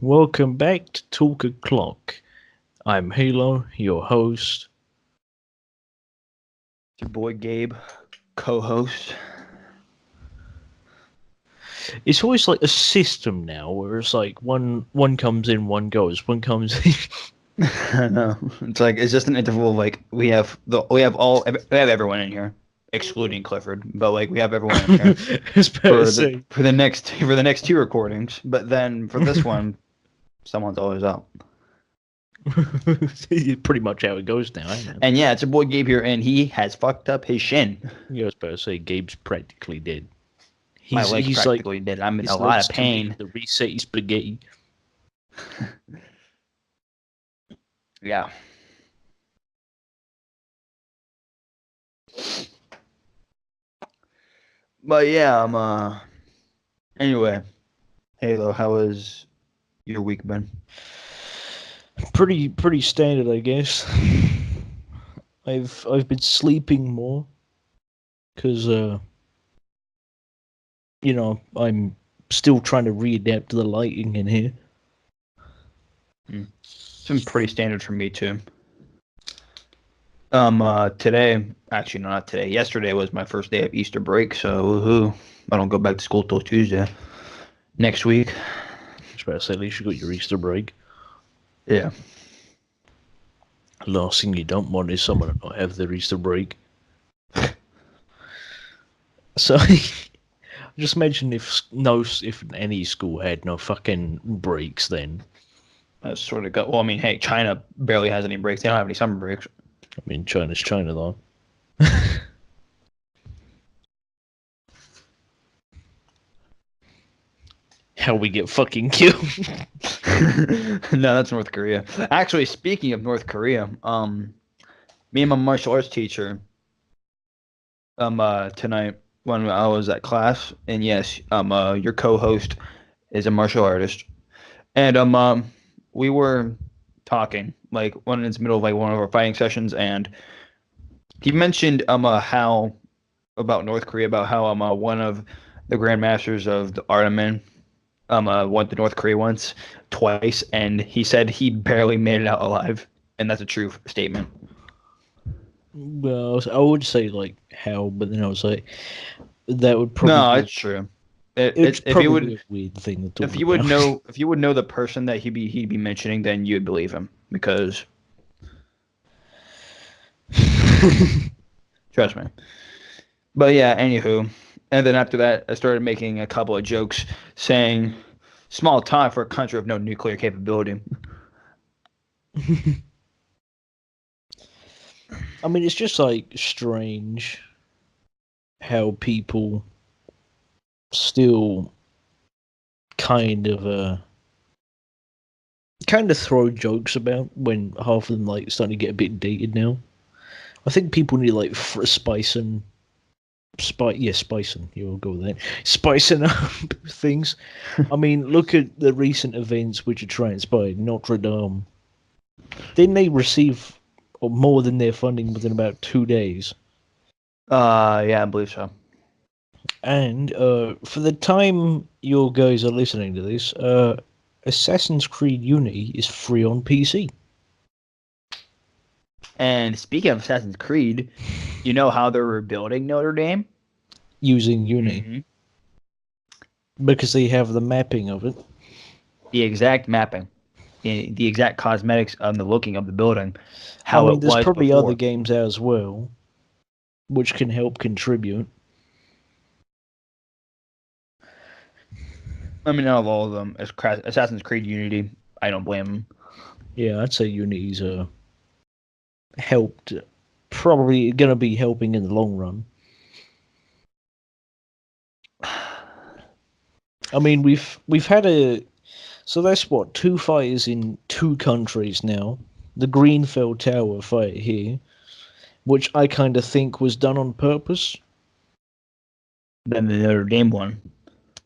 Welcome back to Talk a Clock. I'm Halo, your host. It's your boy Gabe, co-host. It's always like a system now, where it's like one comes in, one goes, one comes in. I know. It's just an interval. Like we have everyone in here, excluding Clifford, but like we have everyone in here for the next two recordings. But then for this one, someone's always out. Pretty much how it goes now, ain't it? And yeah, it's your boy Gabe here, and he has fucked up his shin. Yeah, I was about to say Gabe's practically dead. My leg's practically dead. I'm in a lot of pain. The reset spaghetti. Yeah. But yeah, anyway, Halo, how has your week been? Pretty standard, I guess. I've been sleeping more because I'm still trying to readapt to the lighting in here. It's been pretty standard for me too. Yesterday was my first day of Easter break, so woohoo. I don't go back to school till Tuesday next week. I was about to say, at least you got your Easter break. Yeah. Last thing you don't want is someone to not have their Easter break. So, just imagine if any school had no fucking breaks then. That's sort of well, I mean, hey, China barely has any breaks. They don't have any summer breaks. I mean, China's China, though. How we get fucking killed. No, that's North Korea. Actually, speaking of North Korea, me and my martial arts teacher, tonight when I was at class, and yes, your co-host is a martial artist, and we were talking like when in the middle of like one of our fighting sessions, and he mentioned how about North Korea, about how one of the grandmasters of the Artaman went to North Korea once, twice, and he said he barely made it out alive, and that's a true statement. Well, I would say like how, but then I was like, that would probably. No, it's true. It's probably a weird thing to talk if you would know the person that he'd be mentioning, then you'd believe him because trust me. But yeah, anywho, and then after that, I started making a couple of jokes saying, "Small time for a country of no nuclear capability." I mean, it's just like strange how people still kind of throw jokes about when half of them like starting to get a bit dated now. I think people need like spicing. You'll go with that. Spicing up things. I mean, look at the recent events which have transpired. Notre Dame. Didn't they receive more than their funding within about 2 days? Yeah, I believe so. And for the time you guys are listening to this, Assassin's Creed Unity is free on PC. And speaking of Assassin's Creed, you know how they're rebuilding Notre Dame? Using Unity. Mm-hmm. Because they have the mapping of it. The exact mapping. The exact cosmetics and the looking of the building. There's probably other games out as well, which can help contribute. I mean, not all of them. Assassin's Creed Unity, I don't blame them. Yeah, I'd say Unity's helped. Probably going to be helping in the long run. I mean, we've had so that's what, 2 fighters in 2 countries now. The Greenfell Tower fight here, which I kind of think was done on purpose. Then the Notre Dame one.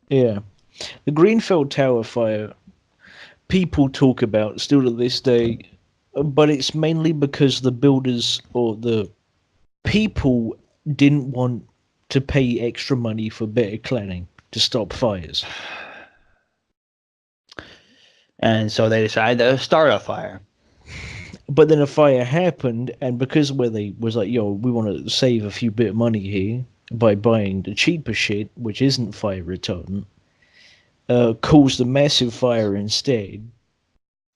Yeah. The Greenfell Tower fire, people talk about still to this day, but it's mainly because the builders or the people didn't want to pay extra money for better cladding to stop fires. And so they decided to start a fire. But then a fire happened, and because where they was like, yo, we want to save a few bit of money here by buying the cheaper shit, which isn't fire retardant, caused a massive fire instead,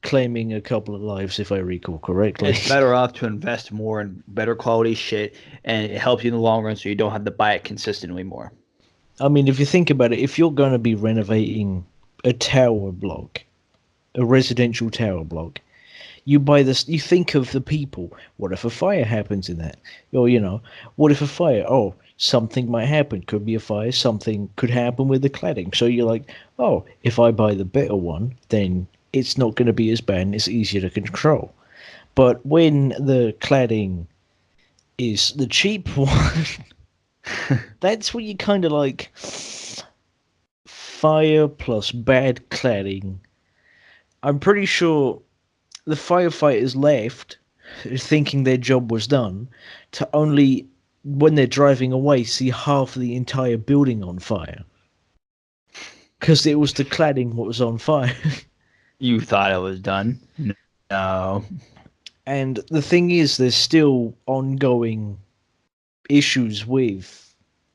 claiming a couple of lives, if I recall correctly. It's better off to invest more in better quality shit, and it helps you in the long run, so you don't have to buy it consistently more. I mean, if you think about it, if you're going to be renovating a tower block, a residential tower block, you buy this, you think of the people. What if a fire happens in that? Or, what if a fire? Oh, something might happen. Could be a fire. Something could happen with the cladding. So you're like, oh, if I buy the better one, then it's not going to be as bad and it's easier to control. But when the cladding is the cheap one, that's when you kind of like fire plus bad cladding. I'm pretty sure the firefighters left thinking their job was done to only, when they're driving away, see half of the entire building on fire. Because it was the cladding what was on fire. You thought it was done? No. And the thing is, there's still ongoing issues with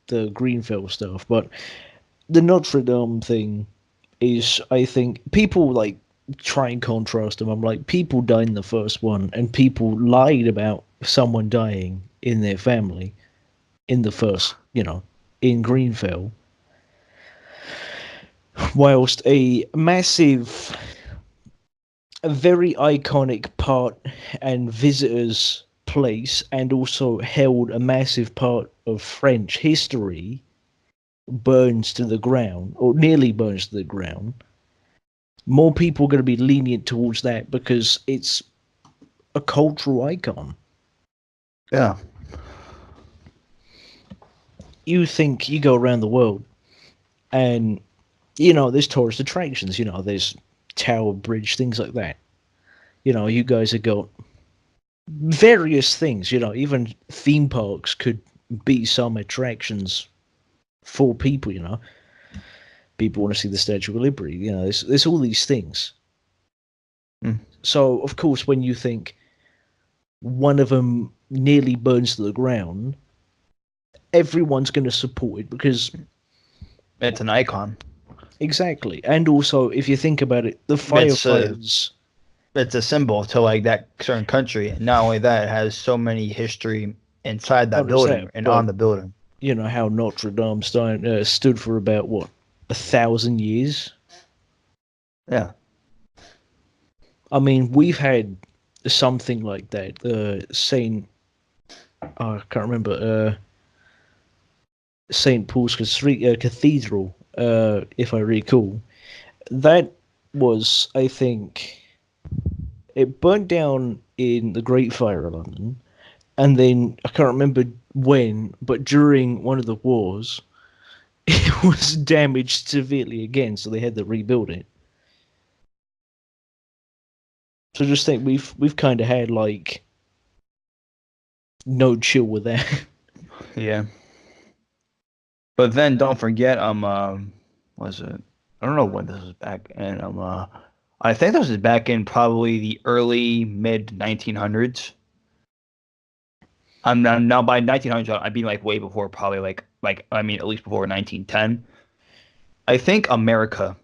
the Greenfield stuff. But the Notre Dame thing is, I think, people like try and contrast them. I'm like, people died in the first one, and people lied about someone dying in their family in the first, in Greenfield. Whilst a massive, a very iconic part and visitors place, and also held a massive part of French history, burns to the ground, or nearly burns to the ground. More people are going to be lenient towards that because it's a cultural icon. Yeah. You think you go around the world and, there's tourist attractions, there's Tower Bridge, things like that. You guys have got various things, even theme parks could be some attractions for people, People want to see the Statue of Liberty, there's all these things. Mm. So, of course, when you think one of them nearly burns to the ground, everyone's going to support it because It's an icon. exactly. And also, if you think about it, the firefighters. It's a symbol to like that certain country. And not only that, it has so many history inside that building and on the building. You know how Notre Dame stood for about what, 1,000 years? Yeah. I mean, we've had something like that. I can't remember. St. Paul's Cathedral, if I recall. That was, I think, it burnt down in the Great Fire of London, and then I can't remember when, but during one of the wars, it was damaged severely again, so they had to rebuild it. So just think we've kind of had like no chill with that. Yeah. But then don't forget, was it? I don't know when this was back in. I think this was back in probably the early mid 1900s. I'm now by 1900s. I mean like way before, probably like I mean at least before 1910. I think America.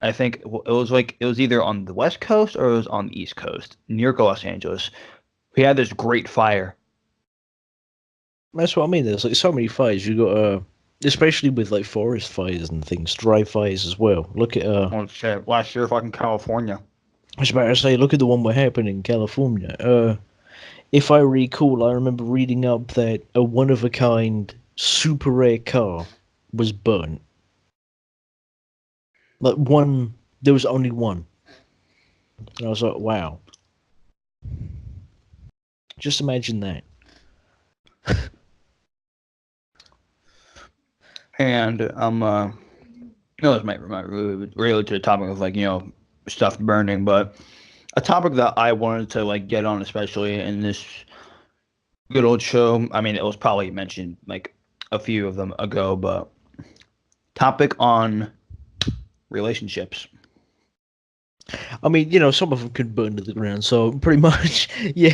I think it was either on the West Coast or it was on the East Coast, near Los Angeles. We had this great fire. That's what I mean. There's like so many fires. You got especially with like forest fires and things, dry fires as well. Look at Oh shit! Last year, fucking California. I was about to say, look at the one what happened in California. If I recall, I remember reading up that a one of a kind, super rare car was burnt. Like one, there was only one. And I was like, wow. Just imagine that. And this might relate to the topic of like stuff burning, but a topic that I wanted to like get on, especially in this good old show. I mean, it was probably mentioned like a few of them ago, but topic on relationships. I mean, you know, some of them could burn to the ground, so pretty much, yeah,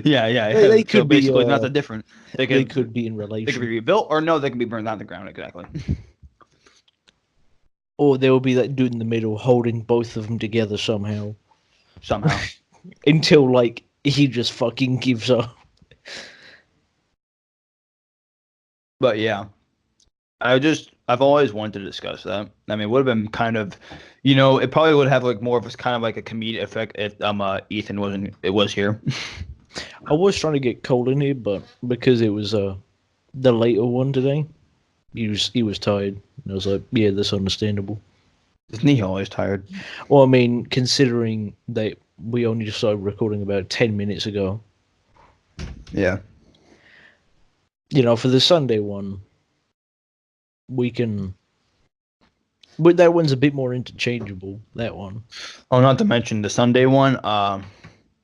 Yeah. they So could be basically, it's not that different. They they could could be in they could be relation, rebuilt, or no, they can be burned down to the ground. Exactly. or there will be that dude in the middle holding both of them together somehow Somehow. until like he just fucking gives up. But yeah, I've always wanted to discuss that. I mean, it would have been kind of, it probably would have like more of a kind of like a comedic effect if Ethan was here. I was trying to get Cole in here, but because it was the later one today, he was tired. And I was like, yeah, that's understandable. Isn't he always tired? Well, I mean, considering that we only just started recording about 10 minutes ago, Yeah. you know, for the Sunday one, we can. But that one's a bit more interchangeable. That one. Oh, not to mention the Sunday one. I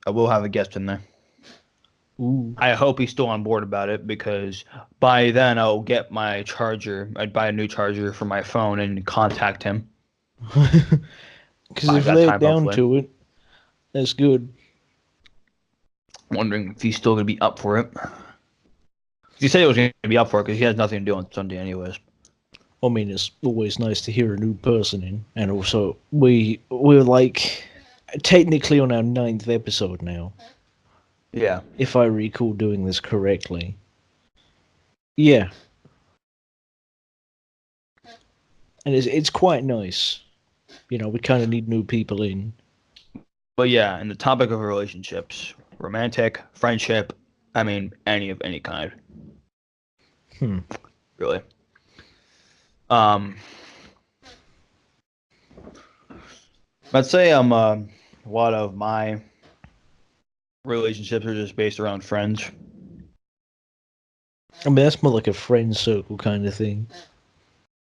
will have a guest in there. Ooh. I hope he's still on board about it because by then I'll get my charger. I'd buy a new charger for my phone and contact him. Because By if that they're time, down hopefully. to it, that's good. Wondering if he's still gonna be up for it. He said he was gonna be up for it because he has nothing to do on Sunday, anyways. I mean, it's always nice to hear a new person in, and also we're like technically on our 9th episode now, Yeah. if I recall doing this correctly. Yeah, and it's quite nice. You know, we kind of need new people in. But yeah, and the topic of relationships, romantic, friendship, I mean, any kind, Hmm. really. Um, I'd say a lot of my relationships are just based around friends. I mean, that's more like a friend circle kind of thing.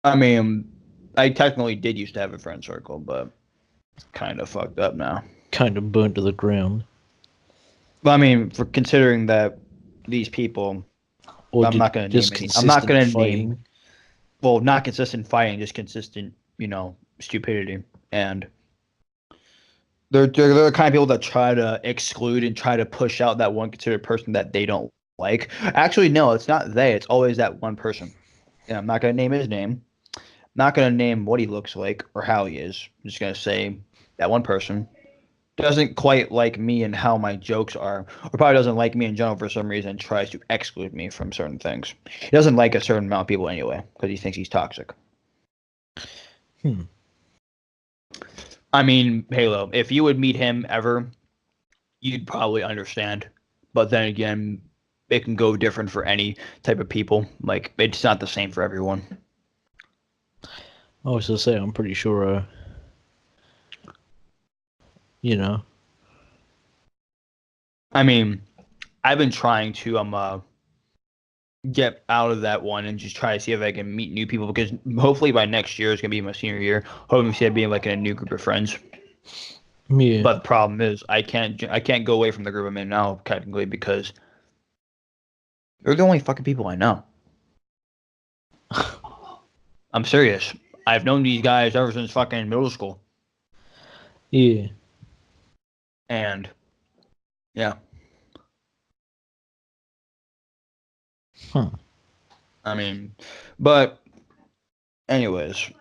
I mean, I technically did used to have a friend circle, but it's kind of fucked up now. Kind of burnt to the ground. But I mean, for considering that these people, Or I'm did not going to name just any. I'm not consistent going to name. fighting. Well, not consistent fighting, just consistent, stupidity. And they're the kind of people that try to exclude and try to push out that one considered person that they don't like. Actually, no, it's not they. It's always that one person. And I'm not going to name his name. Not going to name what he looks like or how he is. I'm just going to say that one person doesn't quite like me and how my jokes are, or probably doesn't like me in general for some reason, and tries to exclude me from certain things. He doesn't like a certain amount of people anyway because he thinks he's toxic. Hmm. I mean, Halo, if you would meet him ever, you'd probably understand. But then again, it can go different for any type of people. Like, it's not the same for everyone. I was to say, I'm pretty sure, you know. I mean, I've been trying to get out of that one and just try to see if I can meet new people because hopefully by next year is gonna be my senior year. Hoping to see being like in a new group of friends. Yeah. But the problem is I can't go away from the group I'm in now technically because they're the only fucking people I know. I'm serious. I've known these guys ever since fucking middle school. Yeah. And yeah, Huh. I mean, but anyways,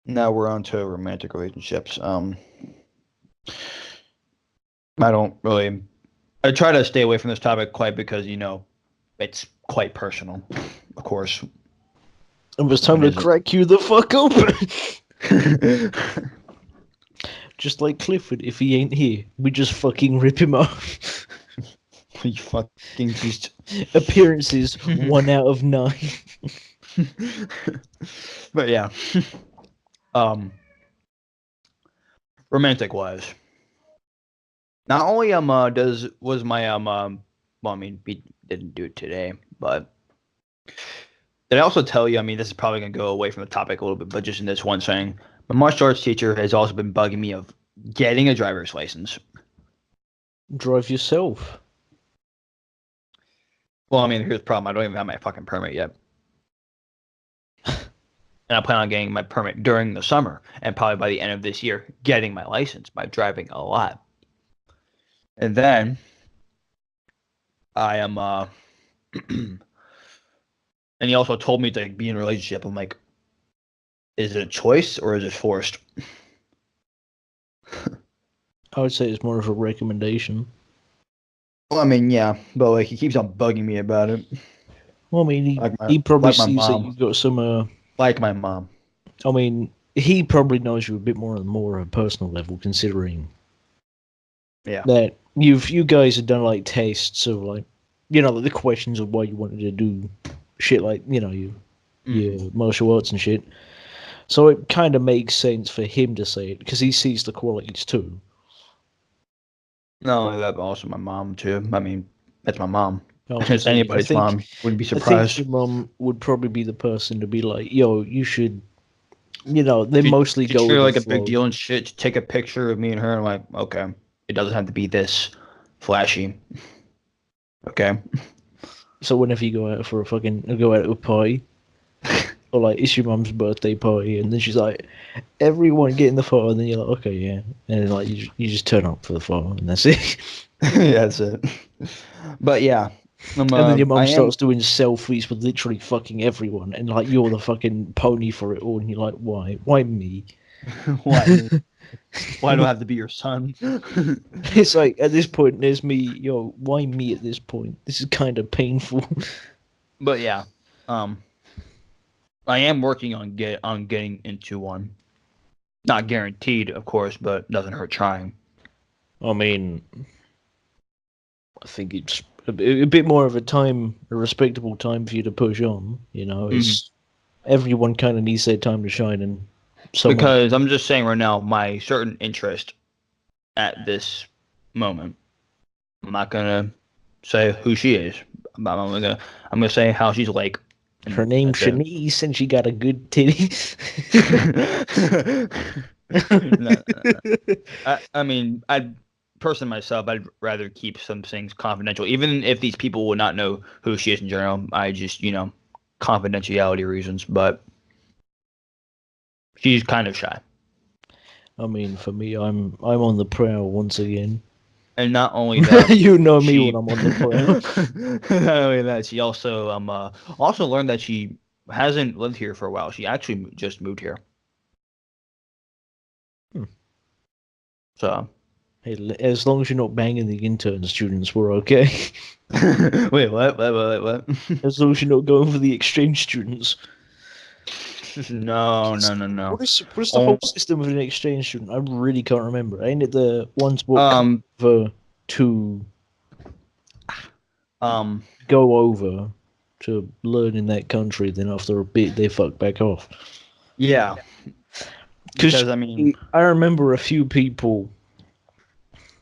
now we're on to romantic relationships. I don't really. I try to stay away from this topic quite because it's quite personal, of course. It was time to crack you the fuck open. Just like Clifford, if he ain't here, we just fucking rip him off. You fucking beast. Appearances 1 out of 9. But yeah, romantic wise, not only was my well, I mean, we didn't do it today, but did I also tell you? I mean, this is probably gonna go away from the topic a little bit, but just in this one saying, my martial arts teacher has also been bugging me of getting a driver's license. Drive yourself. Well, I mean, here's the problem: I don't even have my fucking permit yet. and I plan on getting my permit during the summer, and probably by the end of this year, getting my license by driving a lot. And then I am, and he also told me to like, be in a relationship. I'm like, is it a choice or is it forced? I would say it's more of a recommendation. Well, I mean, yeah, but like he keeps on bugging me about it. Well, I mean, Like he probably like my sees that mom, you've got some. like my mom. I mean, he probably knows you a bit more on a more personal level, considering Yeah. that you guys have done like tests of like, like the questions of why you wanted to do shit like your martial arts and shit. So it kind of makes sense for him to say it because he sees the qualities too. Not only that, but also my mom too. I mean, that's my mom. I was gonna It's say, anybody's mom. Wouldn't be I think surprised. your mum would probably be the person to be like, "Yo, you should." They mostly She go treated with it the like a big flow. deal and shit. To take a picture of me and her. I'm like, okay, it doesn't have to be this flashy. Okay. So whenever you go out to a party, or like it's your mum's birthday party, and then she's like, "Everyone get in the photo," and then you're like, "Okay, yeah," and then like you just turn up for the photo, and that's it. Yeah, that's it. But yeah, And then your I mum am. starts doing selfies with literally fucking everyone, and like you're the fucking pony for it all, and you're like, "Why? Why me?" Why me? Why do I have to be your son? It's like at this point, there's me. Yo, why me at this point? This is kind of painful. But yeah, um, I am working on getting into one. Not guaranteed, of course, but doesn't hurt trying. I mean, I think it's a bit more of a respectable time for you to push on. Mhm. It's everyone kind of needs their time to shine, and someone. Because I'm just saying right now, my certain interest at this moment. I'm not gonna say who she is. I'm gonna say how she's like, Her and name's that's it. Shanice, and she got a good titty. No, I mean, I person myself, I'd rather keep some things confidential, even if these people would not know who she is in general. I just, confidentiality reasons. But she's kind of shy, I mean, for me, I'm on the prowl once again. and not only that, You know me when she I'm on the prowl. not only that, she also learned that she hasn't lived here for a while. She actually just moved here. Hmm. So Hey, as long as you're not banging the intern students, we're okay. wait, what? As long as you're not going for the exchange students. No, no, 'Cause no, no. what is the whole Oh, system of an exchange student? I really can't remember. Ain't it the ones what come um, over to um, go over to learn in that country, then after a bit they fuck back off? yeah, Because because I mean, I remember a few people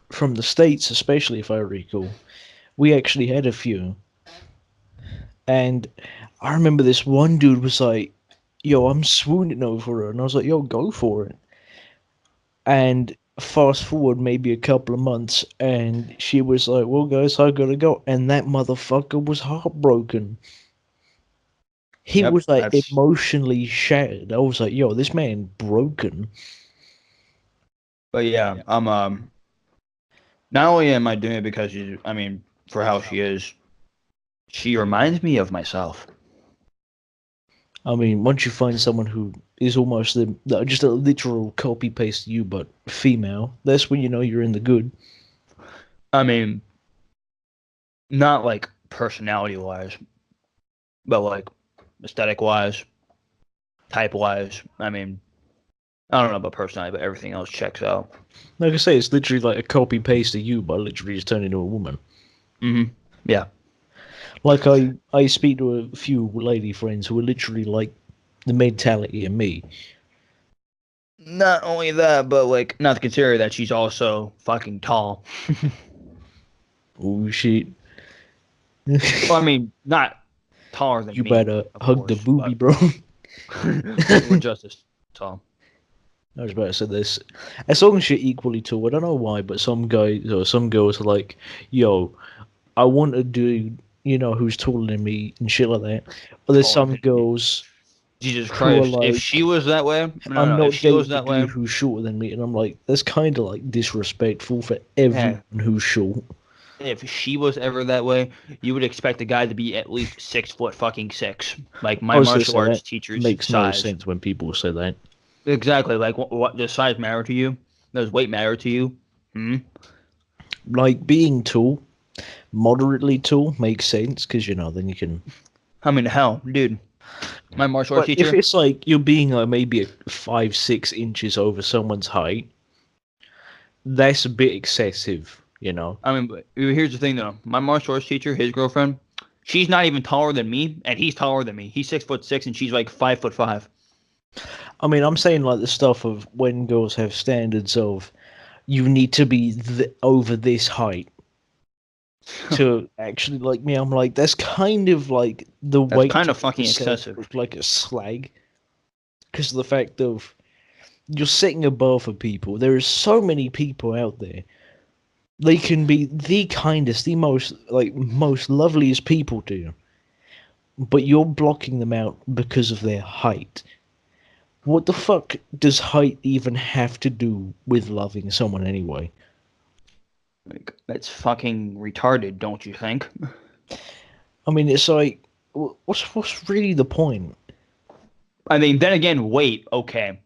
from the States, especially if I recall, we actually had a few. And I remember this one dude was like, "Yo, I'm swooning over her," and I was like, "Yo, go for it." And fast forward maybe a couple of months, and she was like, "Well, guys, I gotta go," and that motherfucker was heartbroken. He yep, was like that's. emotionally shattered. I was like, "Yo, this man broken." But yeah, not only am I doing it because I mean, for how she is, she reminds me of myself. I mean, once you find someone who is almost just a literal copy paste you, but female, that's when you know you're in the good. I mean, not like personality wise, but like aesthetic wise, type wise. I mean, I don't know about personality, but everything else checks out. Like I say, it's literally like a copy paste of you, but literally just turned into a woman. Yeah. Like I speak to a few lady friends who are literally like the mentality of me. Not only that, but like not to consider that she's also fucking tall. Oh shit! Well, I mean, not taller than You me, better of hug the course, booby, but bro. we're just as tall. I was about to say this. As long as you're equally tall, I don't know why, but some guys or some girls are like, "Yo, I want a dude, who's taller than me and shit like that." But there's Taller some than me. girls Jesus who are Christ. If like, she was that way, I'm no. If not she was dating a that dude way, who's shorter than me, and I'm like, that's kind of like disrespectful for yeah. everyone who's short. If she was ever that way, you would expect the guy to be at least 6 foot fucking 6, like I my was gonna martial say arts that teacher's makes no size. sense when people say that. Exactly. Like, what does size matter to you? Does weight matter to you? Hmm. Like being tall, moderately tall makes sense because then you can. I mean, hell, dude, my martial arts But if teacher. it's like you're being maybe 5, 6 inches over someone's height, that's a bit excessive. I mean, but here's the thing though. My martial arts teacher, his girlfriend, she's not even taller than me, and he's taller than me. He's 6'6", and she's like 5'5". I mean, I'm saying like the stuff of when girls have standards of you need to be over this height to actually like me. I'm like, that's kind of like the That's weight kind to of make fucking yourself excessive. look like a slag because of the fact of you're setting a bar for people. There are so many people out there. They can be the kindest, the most loveliest people to you, but you're blocking them out because of their height. What the fuck does height even have to do with loving someone anyway? Like, that's fucking retarded, don't you think? I mean, it's like, what's really the point? I mean, then again, weight. Okay,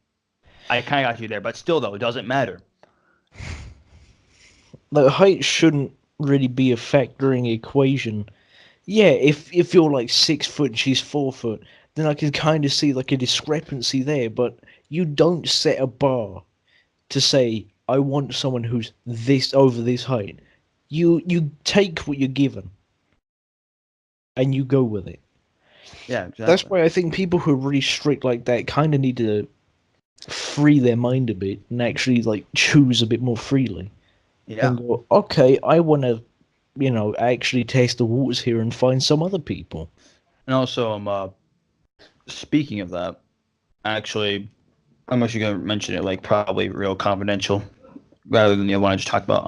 I kind of got you there, but still, though, it doesn't matter. Like, height shouldn't really be a factoring equation. Yeah, if you're like 6 foot and she's 4 foot, then I can kind of see like a discrepancy there. But you don't set a bar to say I want someone who's this over this height. You take what you're given and you go with it. Yeah, That's exactly. why I think people who are really strict like that kind of need to free their mind a bit and actually like choose a bit more freely Yeah, and go, okay, I want to, actually test the waters here and find some other people. and also, speaking of that, actually, I'm actually gonna mention it like probably real confidential rather than the other one I just talked about.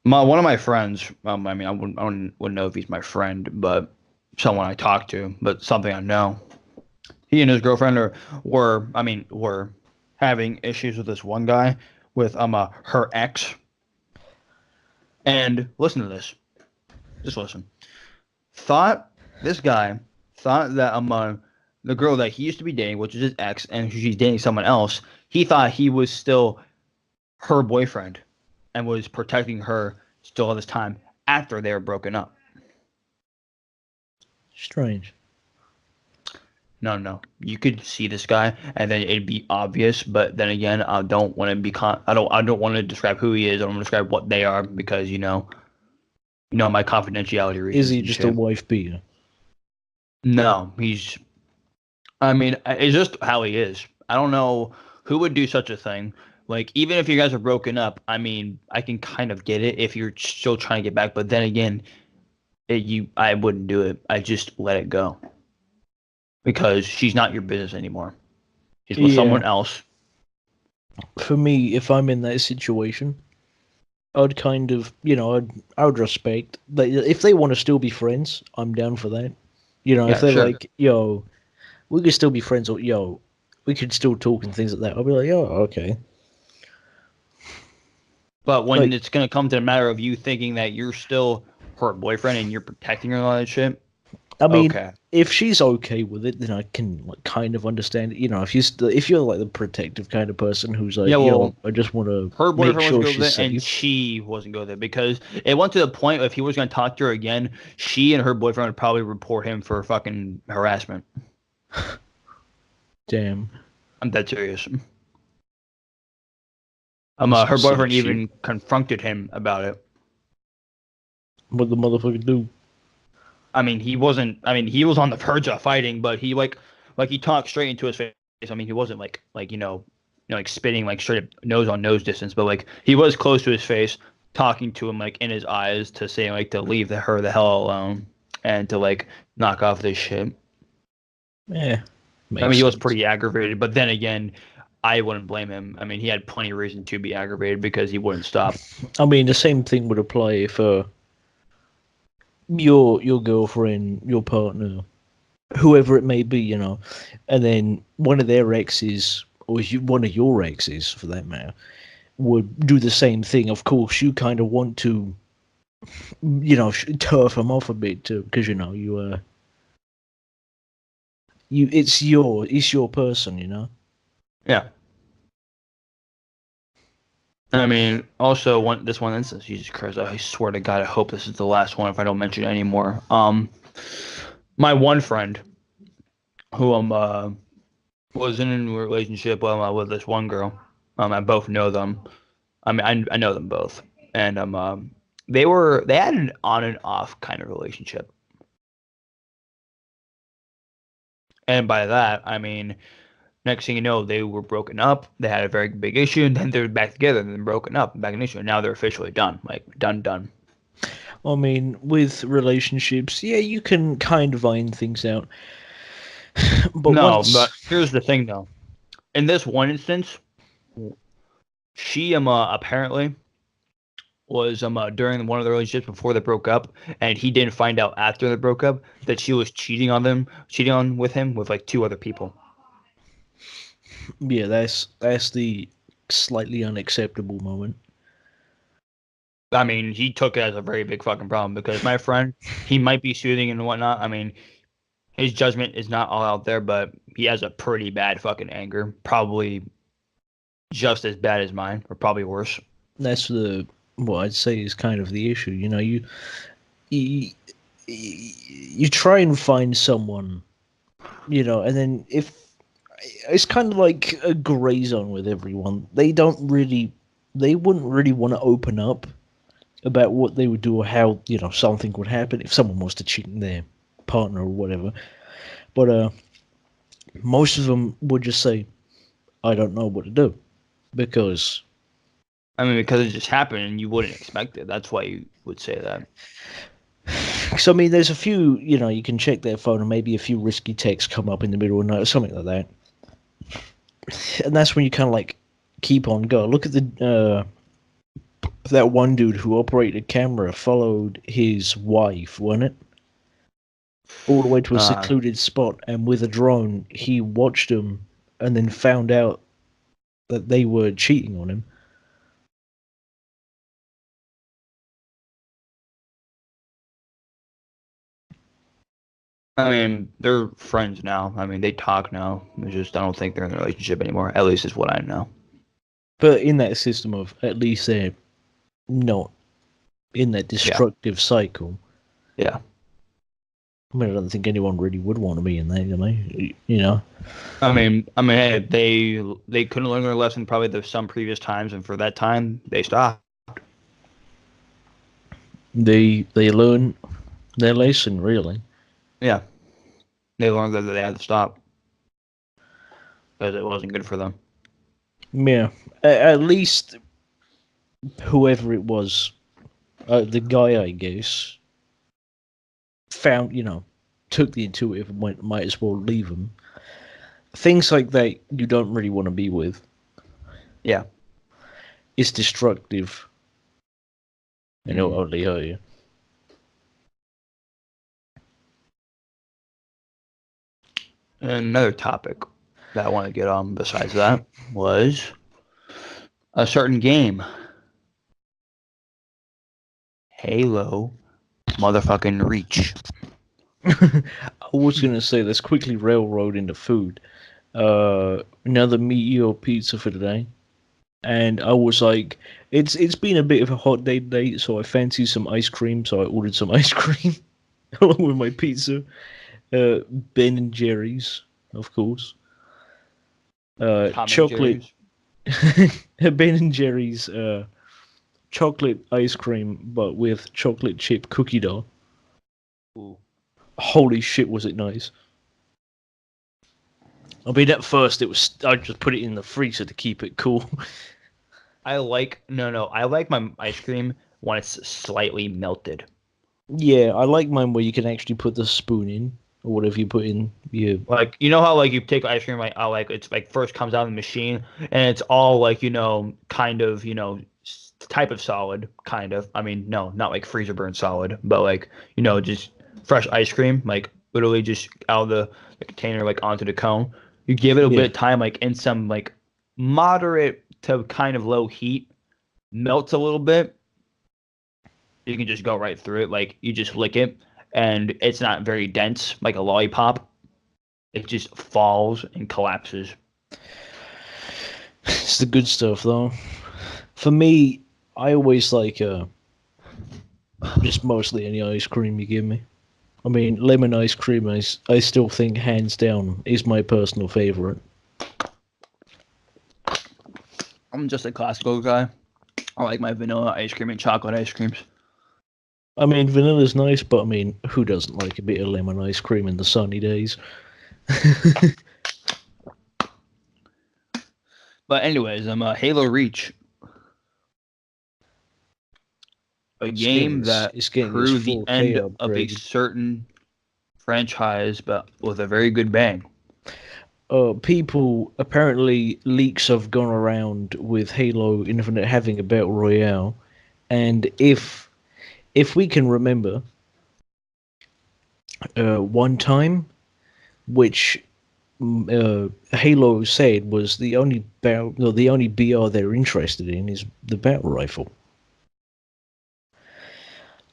One of my friends. I mean, I wouldn't know if he's my friend, but someone I talk to, but something I know. He and his girlfriend were having issues with this one guy with her ex. And listen to this. Just listen. Thought this guy thought that the girl that he used to be dating, which is his ex, and she's dating someone else. He thought he was still her boyfriend and was protecting her still all this time after they were broken up. Strange. No, no, you could see this guy, and then it'd be obvious. But then again, I don't want to be I don't want to describe who he is. I don't want to describe what they are because my confidentiality Is reasons he and just a shit. wife beater? No, he's. I mean, it's just how he is. I don't know who would do such a thing. Like, even if you guys are broken up, I mean, I can kind of get it if you're still trying to get back. But then again, I wouldn't do it. I just let it go because she's not your business anymore. She's with Yeah. someone else. For me, if I'm in that situation, I'd kind of, I would respect. Like, if they want to still be friends, I'm down for that. If Yeah, they're sure. like, yo, we could still be friends, or yo, we could still talk and things like that, I'll be like, yo, okay. But when Like, it's gonna come to the matter of you thinking that you're still her boyfriend and you're protecting her and all that shit, I mean, okay. if she's okay with it, then I can like kind of understand it. If you're like the protective kind of person who's Yeah, like, well, I just want to her make boyfriend was sure good with she's it, and safe. she wasn't good with it because it went to the point if he was gonna talk to her again, she and her boyfriend would probably report him for fucking harassment. Damn, I'm dead serious. that's some Her sick boyfriend shit. even confronted him about it. What the motherfucker do? I mean, he wasn't. I mean, he was on the verge of fighting, but like he talked straight into his face. I mean, he wasn't like spitting like straight up nose on nose distance, but like he was close to his face, talking to him like in his eyes to say like to leave her the hell alone and to like knock off this shit. Yeah, I mean, makes he was sense. pretty aggravated, but then again, I wouldn't blame him. I mean, he had plenty of reason to be aggravated because he wouldn't stop. I mean, the same thing would apply if your girlfriend, your partner, whoever it may be, and then one of their exes, or one of your exes for that matter, would do the same thing. Of course, you kind of want to, turf them off a bit too, because it's your person, Yeah. I mean, also this one instance, Jesus Christ, I swear to God, I hope this is the last one if I don't mention it anymore. My one friend who was in a relationship with this one girl. I both know them. I mean, I know them both, and they had an on and off kind of relationship, and by that I mean next thing you know they were broken up. They had a very big issue, and then they're back together, and then broken up, back in issue, and now they're officially done, like done. I mean, with relationships, yeah, you can kind of iron things out, but No, once, but here's the thing though. In this one instance, she apparently was during one of the relationships before they broke up, and he didn't find out after they broke up that she was cheating on with him with like two other people. yeah, that's the slightly unacceptable moment. I mean, he took it as a very big fucking problem because my friend, he might be soothing and whatnot. I mean, his judgment is not all out there, but he has a pretty bad fucking anger, probably just as bad as mine, or probably worse. That's what I'd say is kind of the issue. You you try and find someone, and then if it's kind of like a gray zone with everyone, they wouldn't really want to open up about what they would do or how something would happen if someone was to cheat on their partner or whatever. But most of them would just say, "I don't know what to do," because I mean, because it just happened and you wouldn't expect it. That's why you would say that. so I mean, there's a few, you can check their phone and maybe a few risky texts come up in the middle of the night or something like that. And that's when you kind of like keep on going. Look at that one dude who operated a camera followed his wife, wasn't it? All the way to a secluded spot, and with a drone, he watched them and then found out that they were cheating on him. I mean, they're friends now. I mean, they talk now. It's just I don't think they're in a relationship anymore. At least is what I know. But in that system of at least they're not in that destructive cycle. Yeah. I mean, I don't think anyone really would want to be in that, I mean, hey, they couldn't learn their lesson probably some previous times, and for that time they stopped. They learn their lesson, really. Yeah, they learned that they had to stop because it wasn't good for them. Yeah, at least whoever it was, the guy, I guess, found, took the intuitive and went, might as well leave him. Things like that you don't really want to be with. Yeah. It's destructive. And it'll only hurt you. Another topic that I want to get on besides that was a certain game. Halo motherfucking Reach. I was going to say, let's quickly railroad into food. Another meteor pizza for today. And I was like, it's been a bit of a hot day today, so I fancy some ice cream, so I ordered some ice cream along with my pizza. Ben and Jerry's, of course. Chocolate. Ben and Jerry's chocolate ice cream, but with chocolate chip cookie dough. Ooh. Holy shit, was it nice! I mean, at first I just put it in the freezer to keep it cool. I like my ice cream when it's slightly melted. Yeah, I like mine where you can actually put the spoon in or whatever you put in. Yeah, like how like you take ice cream like it's like first comes out of the machine and it's all like kind of type of solid kind of. I mean no, not like freezer burn solid, but like just fresh ice cream like literally just out of the container like onto the cone. You give it a bit of time, like in some like moderate to kind of low heat, melts a little bit. You can just go right through it. Like you just lick it, and it's not very dense like a lollipop. It just falls and collapses. It's the good stuff, though. For me, I always like just mostly any ice cream you give me. I mean, lemon ice cream, I still think hands down is my personal favorite. I'm just a classical guy. I like my vanilla ice cream and chocolate ice creams. I mean, vanilla's nice, but I mean, who doesn't like a bit of lemon ice cream in the sunny days? But anyways, I'm Halo Reach, a game that it's getting proved its the 4K end of a upgrade. certain franchise, but with a very good bang. People apparently leaks have gone around with Halo Infinite having a battle royale, and if we can remember, one time, which Halo said was the only the only BR they're interested in is the battle rifle.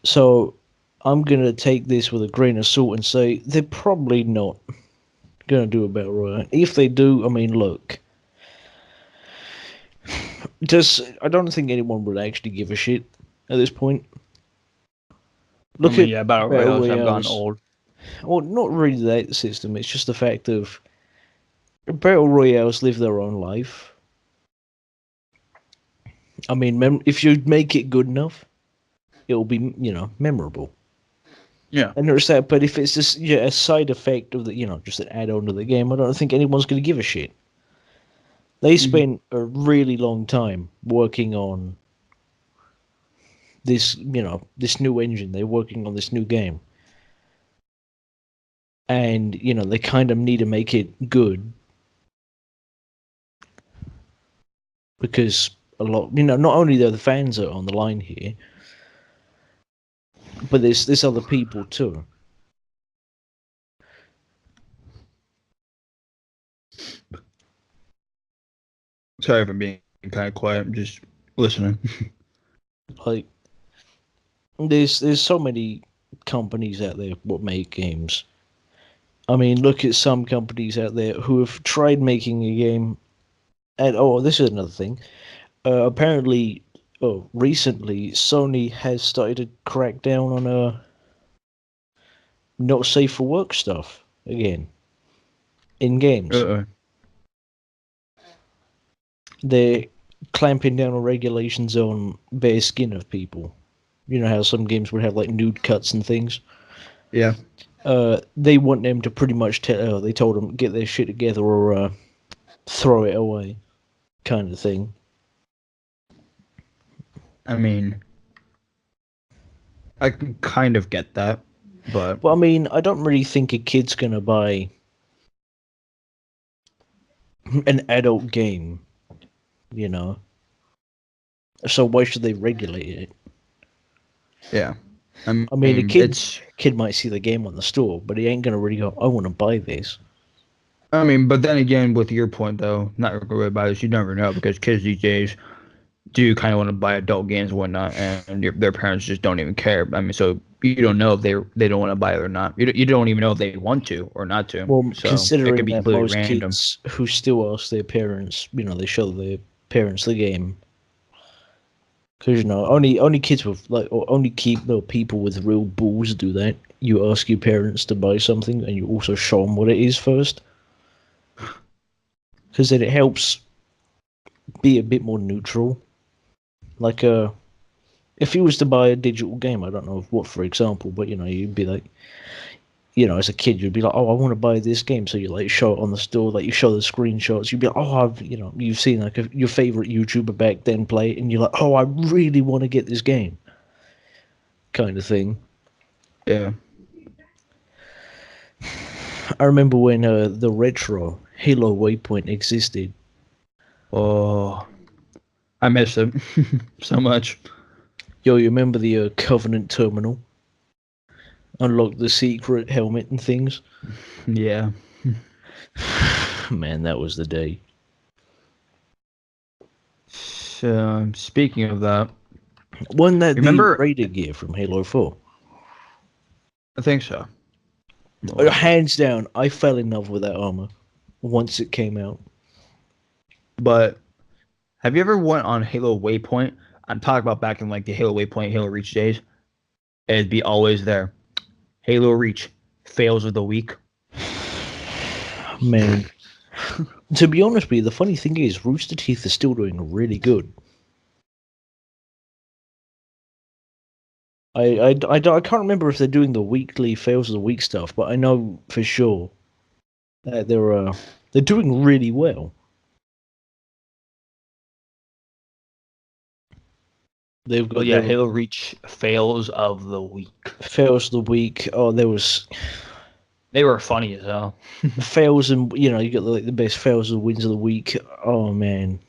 So I'm gonna take this with a grain of salt and say they're probably not gonna do a battle royale. If they do, I mean, look, I don't think anyone would actually give a shit at this point. Look at battle royales have gone old. Well, not really that system. It's just the fact of battle royales live their own life. I mean, if you make it good enough, it'll be memorable. Yeah, And there's that. But if it's just a side effect of the just an add-on to the game, I don't think anyone's going to give a shit. They spent a really long time working on this, this new engine. They're working on this new game. And, they kind of need to make it good. Because a lot, not only the fans are on the line here, but there's other people too. sorry for being kind of quiet. I'm just listening. Like, there's so many companies out there what make games. I mean, look at some companies out there who have tried making a game, and this is another thing. Apparently, recently Sony has started to crack down on not safe for work stuff again in games. They're clamping down on regulations on bare skin of people. You know how some games would have like nude cuts and things. Yeah. They want them to pretty much tell. They told them get their shit together or throw it away, kind of thing. I mean, I can kind of get that, but Well, I mean, I don't really think a kid's gonna buy an adult game, So why should they regulate it? yeah. I mean, a kid might see the game on the store, but he ain't gonna really go, I want to buy this. I mean, but then again, with your point though, not really buy this, you never know because kids these days do kind of want to buy adult games and whatnot, and their parents just don't even care. I mean, so you don't know if they don't want to buy it or not. You don't even know if they want to or not to. Well, so considering it could be that completely most random. kids who still ask their parents, they show their parents the game. Because only kids with or only people with real balls do that. You ask your parents to buy something, and you also show them what it is first. Because then it helps be a bit more neutral. Like if you was to buy a digital game, I don't know what for example, but you'd be like, as a kid, you'd be like, oh, I want to buy this game. So you like show it on the store, like you show the screenshots. You'd be like, oh, you've seen like your favorite YouTuber back then play it, and you're like, oh, I really want to get this game, kind of thing. Yeah. I remember when the retro Halo Waypoint existed. Oh, I miss it so much. Yo, you remember the Covenant terminal? unlock the secret helmet and things. Yeah. Man, that was the day. So, speaking of that, Wasn't that the remember? Raider gear from Halo 4? I think so. What was it? Hands down, I fell in love with that armor once it came out. But have you ever went on Halo Waypoint? I'm talking about back in like the Halo Waypoint, Halo Reach days. It'd be always there. Halo Reach fails of the week. Man, to be honest with you, the funny thing is, Rooster Teeth is still doing really good. I can't remember if they're doing the weekly fails of the week stuff, but I know for sure that they're doing really well. They've But got yeah, their Halo Reach fails of the week. fails of the week. Oh, there was They were funny as hell. fails, and you know you got the best fails and wins of the week. Oh man,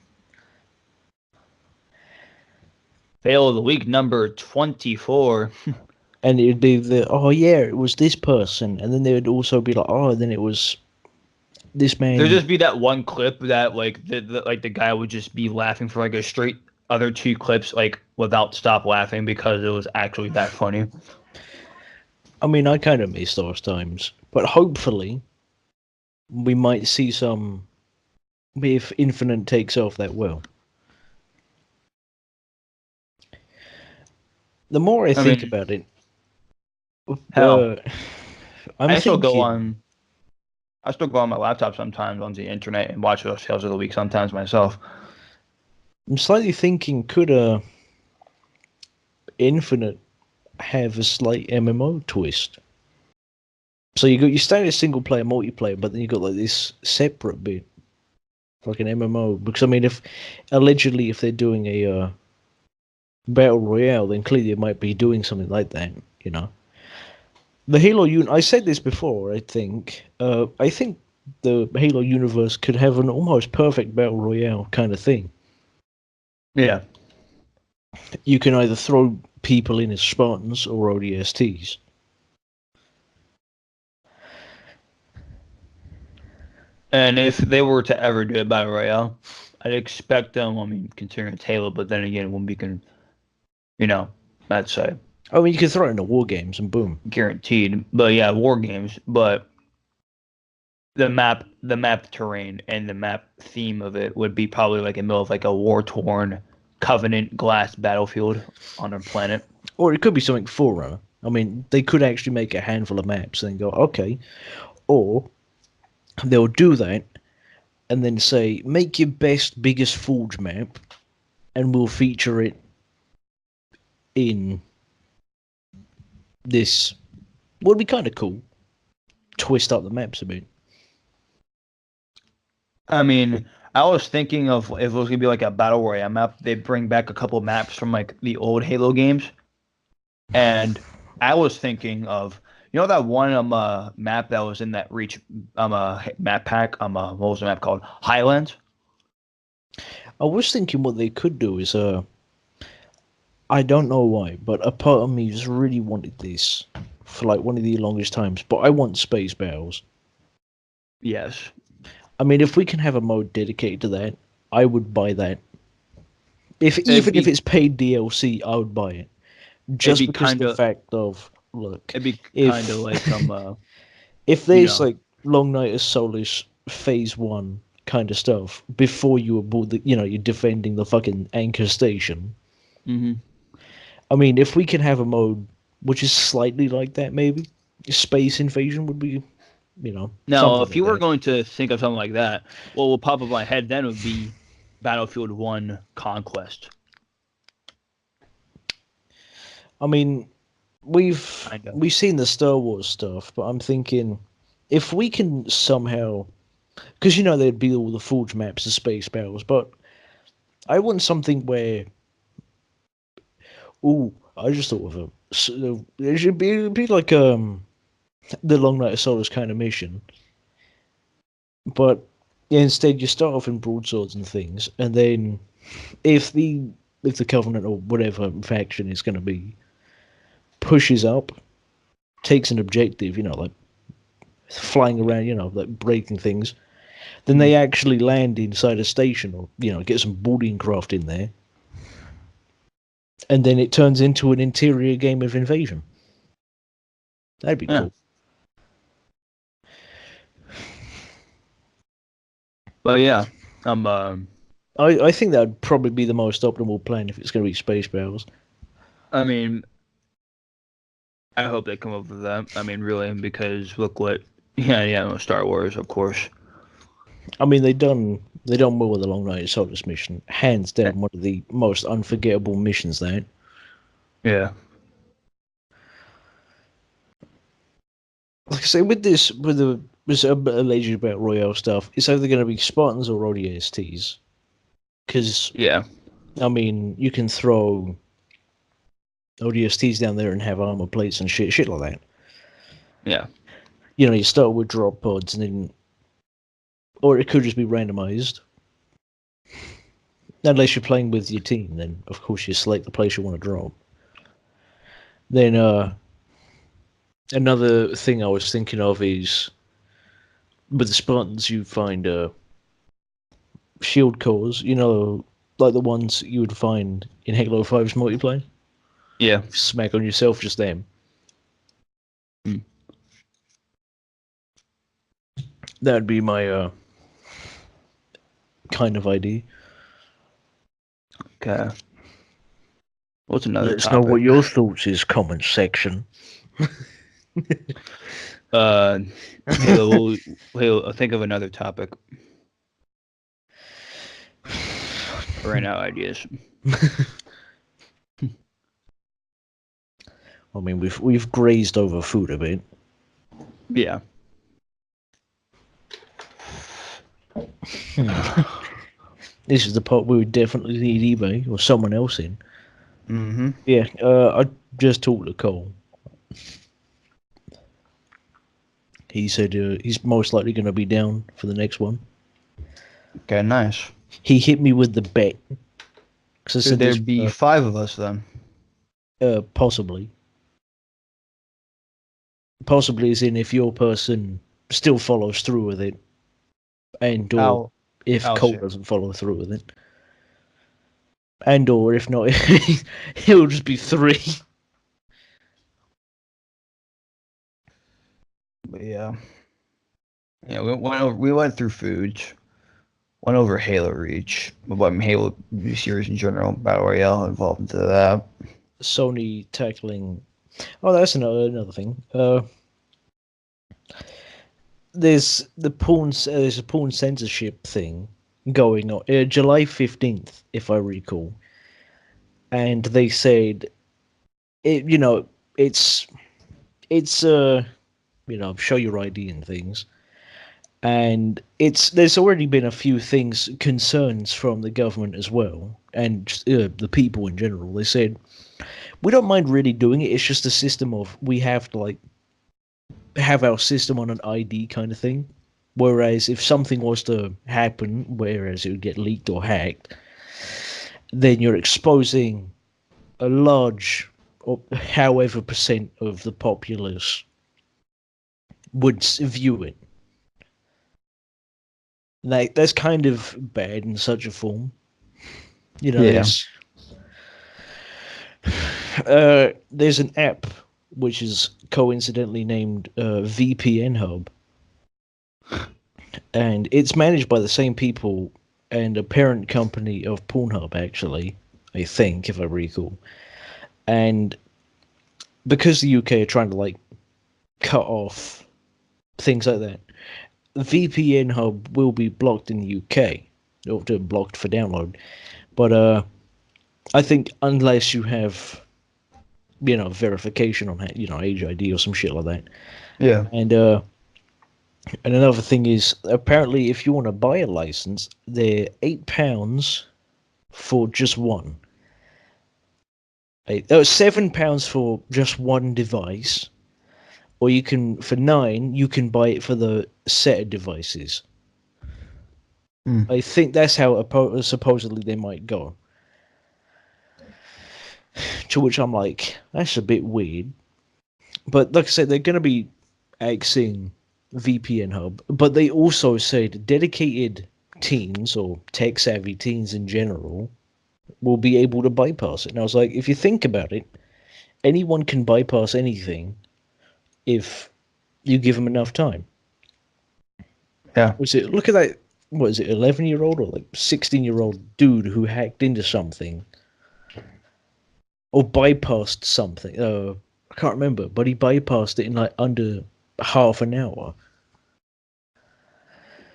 Fail of the week number 24. and it'd be oh yeah, it was this person, and then they would also be like, oh, then it was this man. There'd just be that one clip that like the guy would just be laughing for like a straight other two clips like without stop laughing because it was actually that funny. I mean, I kind of miss those times, but hopefully we might see some if Infinite takes off that well. The more I think mean, about it, hell, I'm I still go thinking. on. I still go on my laptop sometimes on the internet and watch those sales of the week sometimes myself. I'm slightly thinking, could Infinite have a slight MMO twist? So you standard single player multiplayer, but then you got like this separate bit, like an MMO. Because I mean, if allegedly if they're doing a battle royale, then clearly they might be doing something like that. You know, the Halo I said this before. I think the Halo universe could have an almost perfect battle royale kind of thing. Yeah. You can either throw people in as Spartans or ODSTs. And if they were to ever do a battle royale, I'd expect them. I mean, considering it's Halo, but then again, when we can, let's say I mean, you can throw it into war games and boom. guaranteed. But yeah, war games. But the map terrain and the map theme of it would be probably like in the middle of like a war-torn Covenant glass battlefield on a planet. Or it could be something Forerunner. I mean, they could actually make a handful of maps and go, okay. Or they'll do that and then say, make your best, biggest Forge map and we'll feature it in this. Would be kind of cool. Twist up the maps a bit. I mean, I was thinking of if it was gonna be like a battle royale map, they'd bring back a couple maps from like the old Halo games, and I was thinking of that one map that was in that Reach map pack what was the map called, Highlands. I was thinking what they could do is I don't know why, but a part of me just really wanted this for like one of the longest times. But I want space battles. Yes. I mean, if we can have a mode dedicated to that, I would buy that. Even if it's paid DLC, I would buy it. Just because of the fact of look, it'd be kind of like some if there's like Long Night of Solace Phase 1 kind of stuff before you aboard you're defending the fucking anchor station. Mm-hmm. I mean, if we can have a mode which is slightly like that, maybe Space Invasion would be, Now, if like you were that. going to think of something like that, what will pop up in my head then would be Battlefield 1 Conquest. I mean, we've seen the Star Wars stuff, but I'm thinking if we can somehow, because there'd be all the Forge maps, the space battles, but I want something where, I just thought of it should be like the Long Night of Solace kind of mission, but instead you start off in broadswords and things, and then if the Covenant or whatever faction is going to be pushes up, takes an objective, like flying around, like breaking things, then they actually land inside a station or, get some boarding craft in there. And then it turns into an interior game of invasion. That'd be cool. But yeah, I think that would probably be the most optimal plan if it's going to be space battles. I mean, I hope they come up with that. I mean, really, because look what, Star Wars, of course. I mean, they done well with the Long Night Solstice mission. Hands down, one of the most unforgettable missions there. Yeah. Like I say, with this alleged battle royale stuff, it's either going to be Spartans or ODSTs. Because, I mean, you can throw ODSTs down there and have armor plates and shit like that. Yeah. You start with drop pods and then, or it could just be randomized. Unless you're playing with your team, then of course you select the place you want to drop. Then, another thing I was thinking of is with the Spartans, you find shield cores, like the ones you would find in Halo 5's multiplayer. Yeah. Smack on yourself, just them. That'd be my kind of idea. Okay. What's another Let us topic? know what your thoughts is, comment section. Halo, I'll think of another topic. Right now, ideas. I mean, we've grazed over food a bit. Yeah. This is the part we would definitely need eBay or someone else in. Mm-hmm. Yeah, I just talked to Cole. He said he's most likely going to be down for the next one. Okay, nice. He hit me with the bet. Should there be 5 of us then? Possibly. Possibly as in if your person still follows through with it, and or if Cole doesn't follow through with it. And or if not, it'll just be 3. But yeah, we went through foods, went over Halo Reach, about Halo series in general, Battle Royale involved into that. Sony tackling. Oh, that's another thing. There's a porn censorship thing going on. July 15th, if I recall. And they said, it's show your ID and things. And there's already been a few concerns from the government as well, and the people in general. They said, we don't mind really doing it. It's just a system of we have to have our system on an ID kind of thing. Whereas if something was to happen, whereas it would get leaked or hacked, then you're exposing a large, or however percent of the populace would view it. That's kind of bad in such a form. There's an app which is coincidentally named VPN Hub, and it's managed by the same people and a parent company of Pornhub, actually, I think, if I recall. And because the UK are trying to cut off things like that, VPN Hub will be blocked in the UK, or blocked for download. But I think unless you have, verification on, Age ID or some shit like that. Yeah. And another thing is, apparently, if you want to buy a license, they're £8 for just one. £7 for just one device. Or you can, for £9, you can buy it for the set of devices. I think that's how supposedly they might go. To which I'm like, that's a bit weird. But like I said, they're going to be axing VPN hub, but they also said dedicated teens or tech savvy teens in general will be able to bypass it. And I was like, if you think about it, anyone can bypass anything if you give them enough time. Yeah. Was it? Look at that. What is it? 11-year-old or like 16-year-old dude who hacked into something or bypassed something. I can't remember, but he bypassed it in like under half an hour.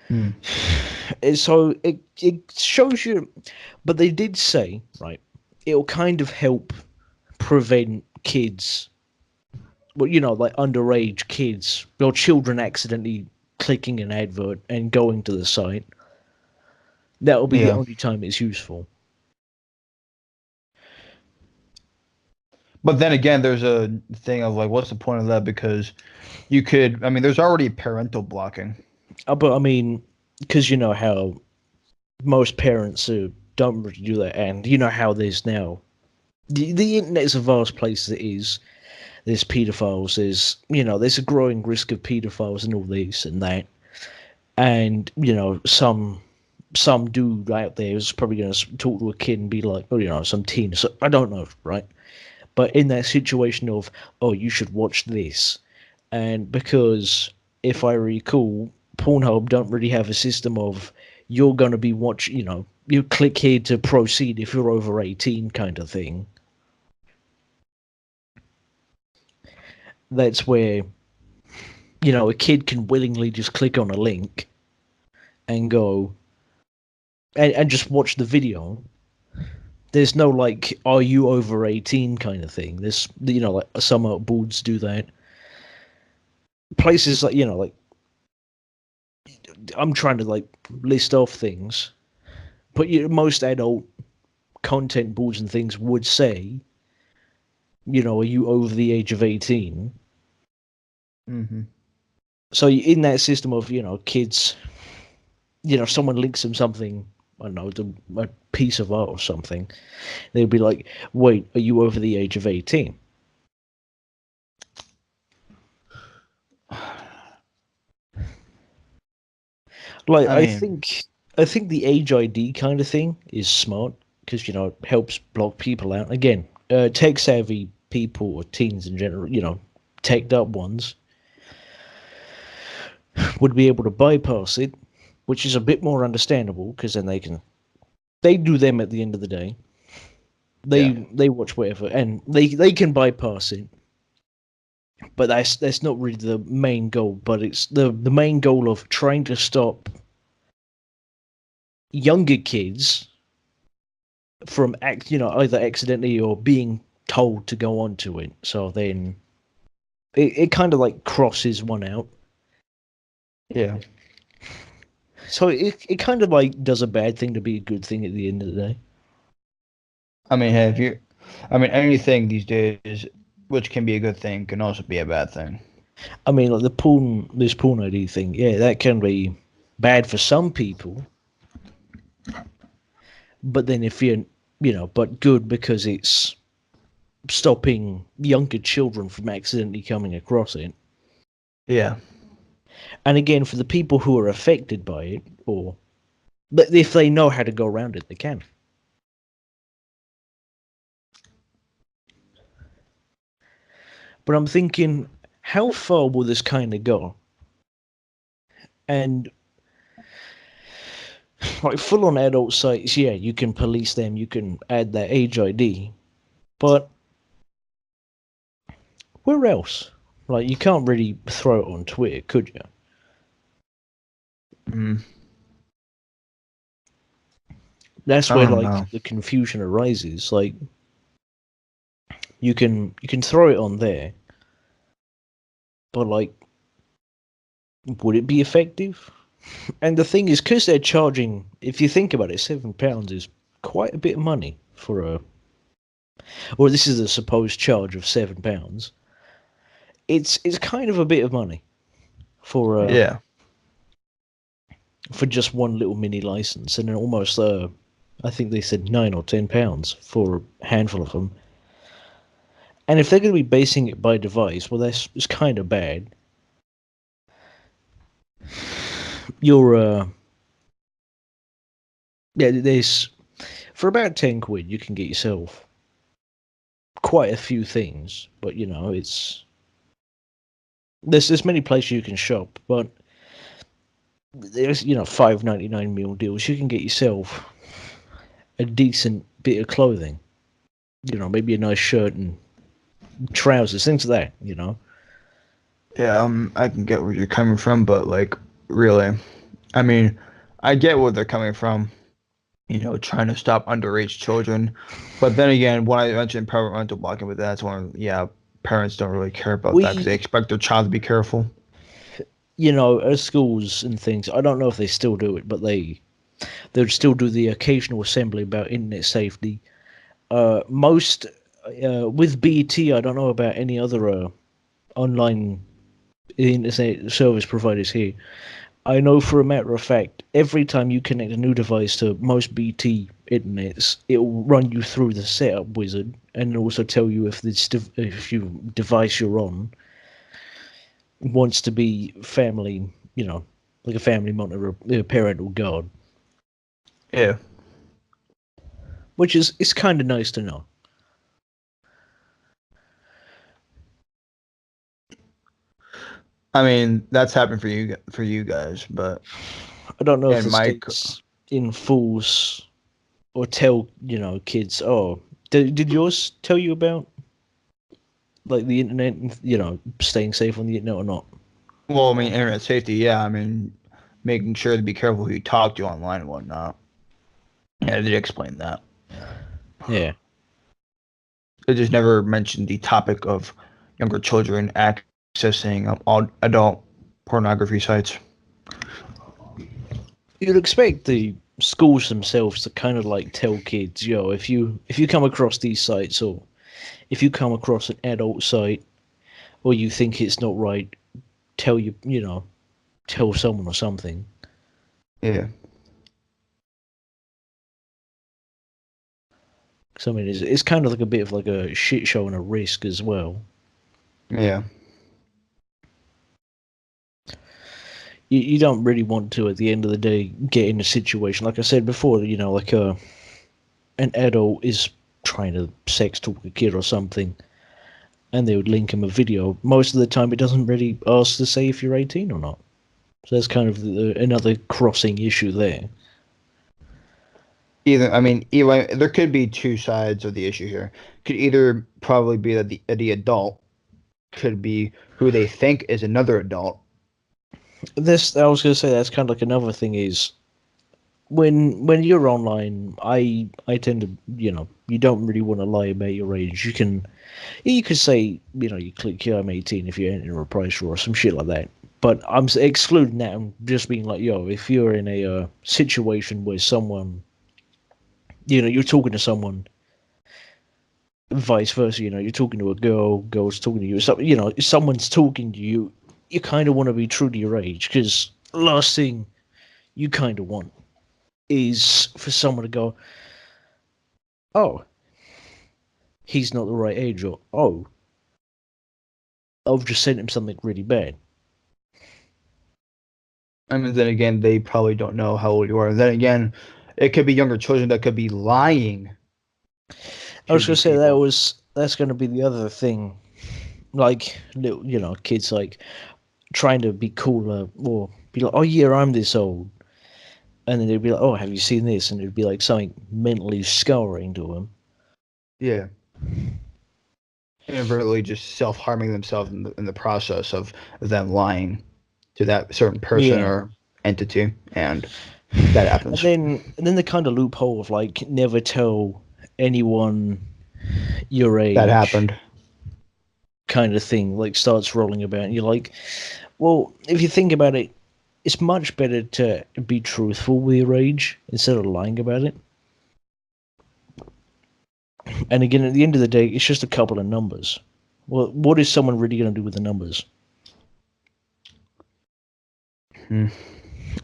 Hmm. So it shows you, but they did say, right, it'll kind of help prevent kids, well, like underage kids or children accidentally clicking an advert and going to the site. That'll be the Yeah. only time it's useful. But then again, there's a thing of like, what's the point of that? Because you could, I mean, there's already parental blocking. But I mean, because you know how most parents don't really do that, and you know how there's now the internet's a vast place as it is. There's pedophiles. There's a growing risk of pedophiles and all this and that, and some dude out there is probably going to talk to a kid and be like, oh, some teen. So I don't know, right? But in that situation of, oh, you should watch this, and because if I recall, Pornhub don't really have a system of you're going to be watching, you click here to proceed if you're over 18 kind of thing. That's where, a kid can willingly just click on a link and go and just watch the video. There's no like, are you over 18 kind of thing. There's, like some boards do that. Places like, like I'm trying to like list off things, but most adult content boards and things would say, are you over the age of 18? Mm-hmm. So in that system of, kids, someone links them something, I don't know, a piece of art or something, they'd be like, wait, are you over the age of 18? Like, I mean, I think the age ID kind of thing is smart because, it helps block people out. Again, tech savvy people or teens in general, teched up ones would be able to bypass it, which is a bit more understandable because then they do them at the end of the day. yeah. They watch whatever and they can bypass it, but that's not really the main goal. But it's the main goal of trying to stop younger kids from either accidentally or being told to go onto it. So then it kind of like crosses one out. Yeah. So it kind of like does a bad thing to be a good thing at the end of the day. I mean, anything these days, which can be a good thing, can also be a bad thing. I mean, like this porn ID thing, yeah, that can be bad for some people, but then if but good because it's stopping younger children from accidentally coming across it. Yeah. And again, for the people who are affected by it, or if they know how to go around it, they can. But I'm thinking, how far will this kind of go? And like full on adult sites, yeah, you can police them, you can add their age ID, but where else? Like, you can't really throw it on Twitter, could you? Mm, That's I where don't like know. the confusion arises. Like, you can throw it on there, but like, would it be effective? And the thing is, because they're charging, if you think about it, £7 is quite a bit of money for or this is a supposed charge of £7. It's kind of a bit of money Yeah. for just one little mini license, and then almost I think they said £9 or £10 for a handful of them. And if they're going to be basing it by device, well, it's kind of bad. There's for about 10 quid, you can get yourself quite a few things, but there's many places you can shop, but there's $5.99 meal deals. You can get yourself a decent bit of clothing, maybe a nice shirt and trousers, things like that. Yeah, I can get where you're coming from, but like, really, I mean, I get where they're coming from. Trying to stop underage children, but then again, when I mentioned parental blocking, but that's one, yeah, parents don't really care about that because they expect their child to be careful. At schools and things, I don't know if they still do it, but they would still do the occasional assembly about internet safety. Most with BT, I don't know about any other online internet service providers here. I know for a matter of fact, every time you connect a new device to most BT internets, it will run you through the setup wizard and also tell you if your device you're on wants to be family, like a family monitor, a parental guard. Yeah. Which is it's kind of nice to know. I mean, that's happened for you guys, but I don't know if and the Mike, states enforce or tell kids. Oh, did yours tell you about like the internet and staying safe on the internet or not? well, I mean, internet safety, yeah, I mean, making sure to be careful who you talk to online and whatnot. Yeah, they did explain that. Yeah. They just never mentioned the topic of younger children accessing all adult pornography sites. You'd expect the schools themselves to kind of like tell kids, if you come across these sites or if you come across an adult site or you think it's not right, tell someone or something. Yeah. So I mean, it's kind of like a bit of like a shit show and a risk as well. Yeah. You don't really want to, at the end of the day, get in a situation like I said before. Like an adult is trying to sex talk a kid or something, and they would link him a video. Most of the time, it doesn't really ask to say if you're 18 or not. So that's kind of another crossing issue there. Either there could be two sides of the issue here. Could either probably be that the adult could be who they think is another adult. This I was going to say that's kind of like another thing is when you're online, I tend to you don't really want to lie about your age. You could say you click here I'm 18 if you're entering a price or some shit like that. But I'm excluding that and just being like, if you're in a situation where someone, you're talking to someone, vice versa, you're talking to a girl's talking to you, so, if someone's talking to you, you kind of want to be true to your age, because last thing you kind of want is for someone to go, oh, he's not the right age, or, oh, I've just sent him something really bad. I mean, then again, they probably don't know how old you are. Then again, it could be younger children that could be lying. I was going to say that's going to be the other thing. Like, kids like trying to be cooler or be like, oh yeah, I'm this old. And then they'd be like, oh, have you seen this? And it'd be like something mentally scarring to them. Yeah. Inadvertently just self-harming themselves in the process of them lying to that certain person or entity, and that happens. And then the kind of loophole of like never tell anyone your age. That happened. Kind of thing like starts rolling about, and you're like, well, if you think about it, it's much better to be truthful with your age instead of lying about it. And again, at the end of the day, it's just a couple of numbers. Well, what is someone really going to do with the numbers? Like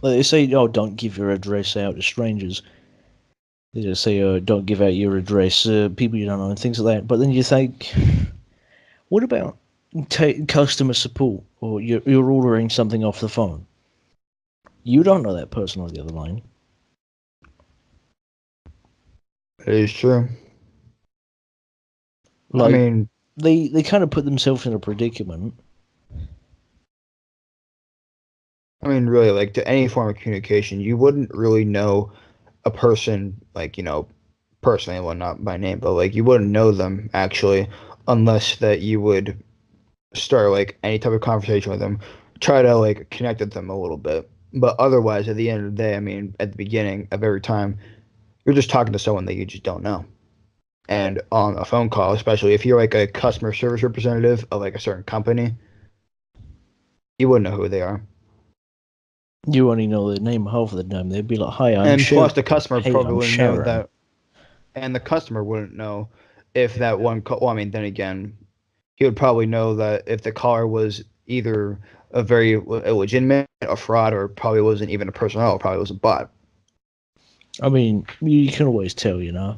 they say, oh, don't give your address out to strangers. They just say, don't give out your address, people you don't know, and things like that. But then you think, What about customer support, or you're ordering something off the phone? You don't know that person on the other line. It is true. I Like, mean, they kind of put themselves in a predicament. really, like to any form of communication, you wouldn't really know a person, like, personally, well, not by name, but like you wouldn't know them actually unless that you would start like any type of conversation with them, try to like connect with them a little bit. But otherwise, at the end of the day, I mean, at the beginning of every time, you're just talking to someone that you just don't know. And on a phone call, especially if you're like a customer service representative of like a certain company, you wouldn't know who they are. You only know their name half of the time. They'd be like, "Hi, I'm And Cheryl." plus, the customer "Hey, probably I'm wouldn't know Sharon." that, and the customer wouldn't know if that one call. Well, I mean, then again, he would probably know that if the caller was either a very illegitimate, a fraud, or probably wasn't even a personnel, probably was a bot. I mean, you can always tell, you know.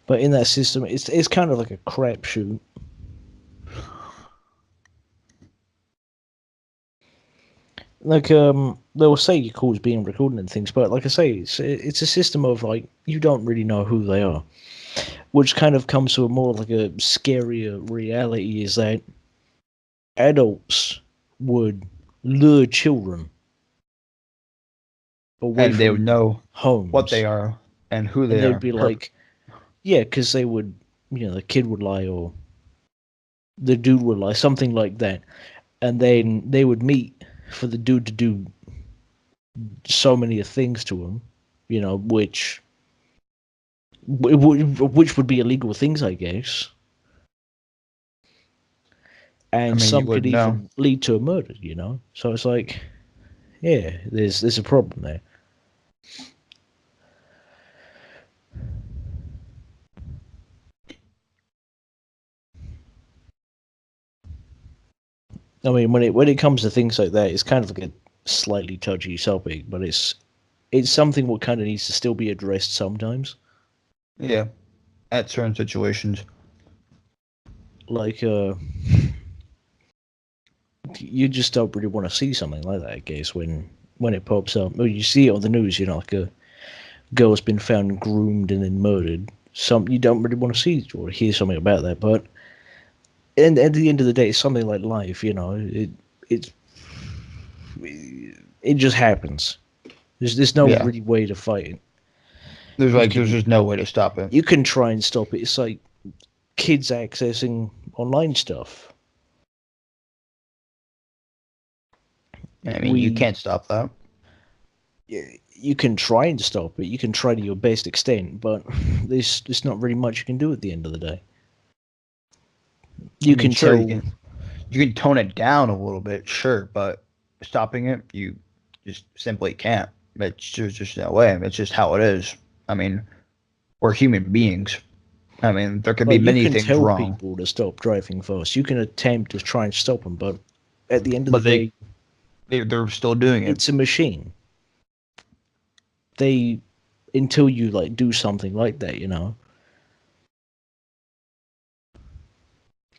But in that system, it's kind of like a crapshoot. Like they'll say your call's being recorded and things, but like I say, it's a system of like you don't really know who they are, which kind of comes to a more like a scarier reality is that adults would lure children away And they would from know what they homes, are and who and they they'd are. be like, yeah, because they would, the kid would lie or the dude would lie, something like that, and then they would meet for the dude to do so many things to him, which which would be illegal things, I guess, I and mean, you some would could know. even lead to a murder. So it's like, yeah, there's a problem there. I mean, when it comes to things like that, it's kind of like a slightly touchy topic, but it's something what kind of needs to still be addressed sometimes. Yeah, at certain situations. Like, you just don't really want to see something like that, I guess, when it pops up. Well, you see it on the news, like a girl's been found groomed and then murdered. Some you don't really want to see or hear something about that, but and at the end of the day, it's something like life. It it just happens. There's no Yeah, really way to fight it. there's just no way to stop it. You can try and stop it. It's like kids accessing online stuff. I mean, you We can't stop that. You can try and stop it. You can try to your best extent, but there's not really much you can do at the end of the day. I You mean, can sure, tell. you can tone it down a little bit, sure, but stopping it, you just simply can't. There's just no way. It's just how it is. I mean, we're human beings. I mean, there could be Like, you many can things tell wrong, people to stop driving fast. You can attempt to try and stop them, but at the end of the but day, they're still doing it. it's a machine. They Until you like do something like that.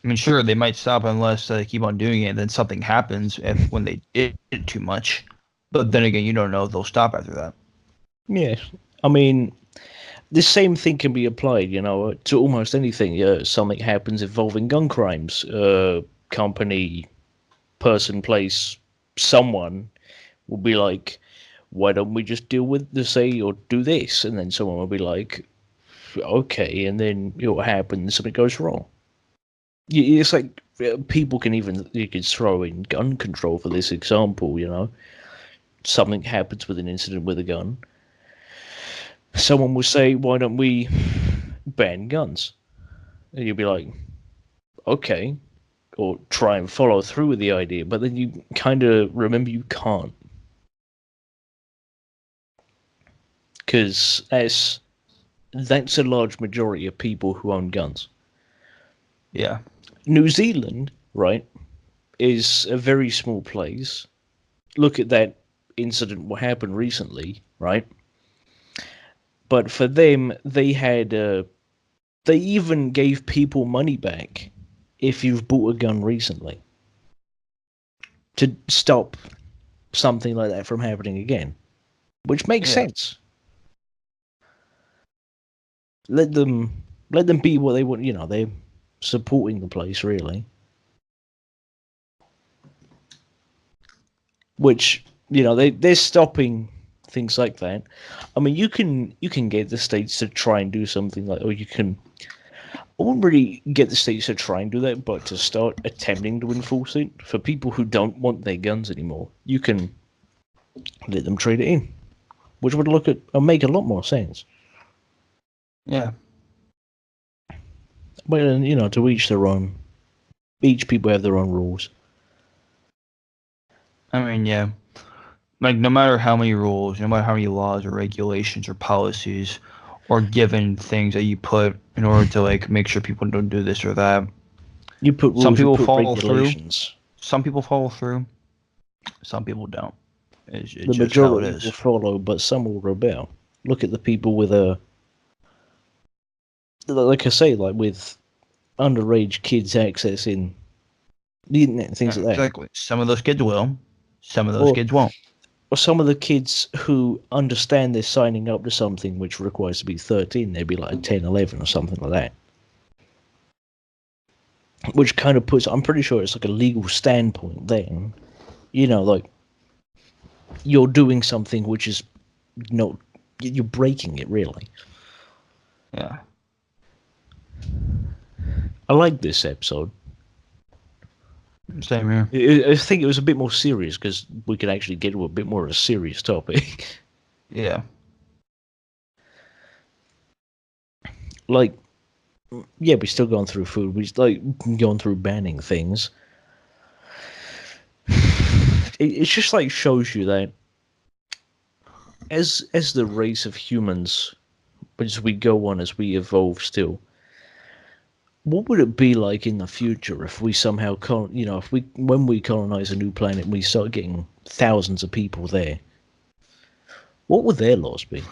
I mean, sure, they might stop unless they keep on doing it, and then something happens if when they did it too much. But then again, you don't know if they'll stop after that. Yeah, I mean, the same thing can be applied, to almost anything. Something happens involving gun crimes. Company, person, place, someone will be like, "Why don't we just deal with the say or do this?" And then someone will be like, "Okay," and then what happens? Something goes wrong. It's like people can even you could throw in gun control for this example. Something happens with an incident with a gun. Someone will say, "Why don't we ban guns?" And you'll be like, "Okay," or try and follow through with the idea. But then you kind of remember you can't because that's a large majority of people who own guns. Yeah, New Zealand, right, is a very small place. Look at that incident what happened recently, right? But for them, they had They even gave people money back if you've bought a gun recently to stop something like that from happening again, which makes sense. Let them be what they want. You know, they're supporting the place really, which they're stopping things like that. I mean, you can get the states to try and do something like, or you can. I wouldn't really get the states to try and do that, but to start attempting to enforce it for people who don't want their guns anymore, you can let them trade it in, which would make a lot more sense. Yeah. But to each their own. Each people have their own rules. I mean, yeah. Like, no matter how many rules, no matter how many laws or regulations or policies or given things that you put in order to, like, make sure people don't do this or that. You put rules, some people you put follow regulations. Through. Some people follow through. Some people don't. It's the just majority how it is. will follow, but some will rebel. Look at the people with like I say, like with underage kids accessing the internet and things like that. Exactly. Some of those kids will. Some of those kids won't. Or some of the kids who understand they're signing up to something which requires to be 13, they'd be like 10, 11 or something like that. Which kind of puts, I'm pretty sure it's like a legal standpoint then. Like, you're doing something which is not, you're breaking it, really. Yeah. I like this episode. Same here. I think it was a bit more serious because we could actually get to a bit more of a serious topic. Yeah. Like, yeah, we're still going through food. We're like going through banning things. It's just like shows you that as the race of humans, as we go on, as we evolve still, what would it be like in the future if we somehow when we colonize a new planet and we start getting thousands of people there? What would their laws be?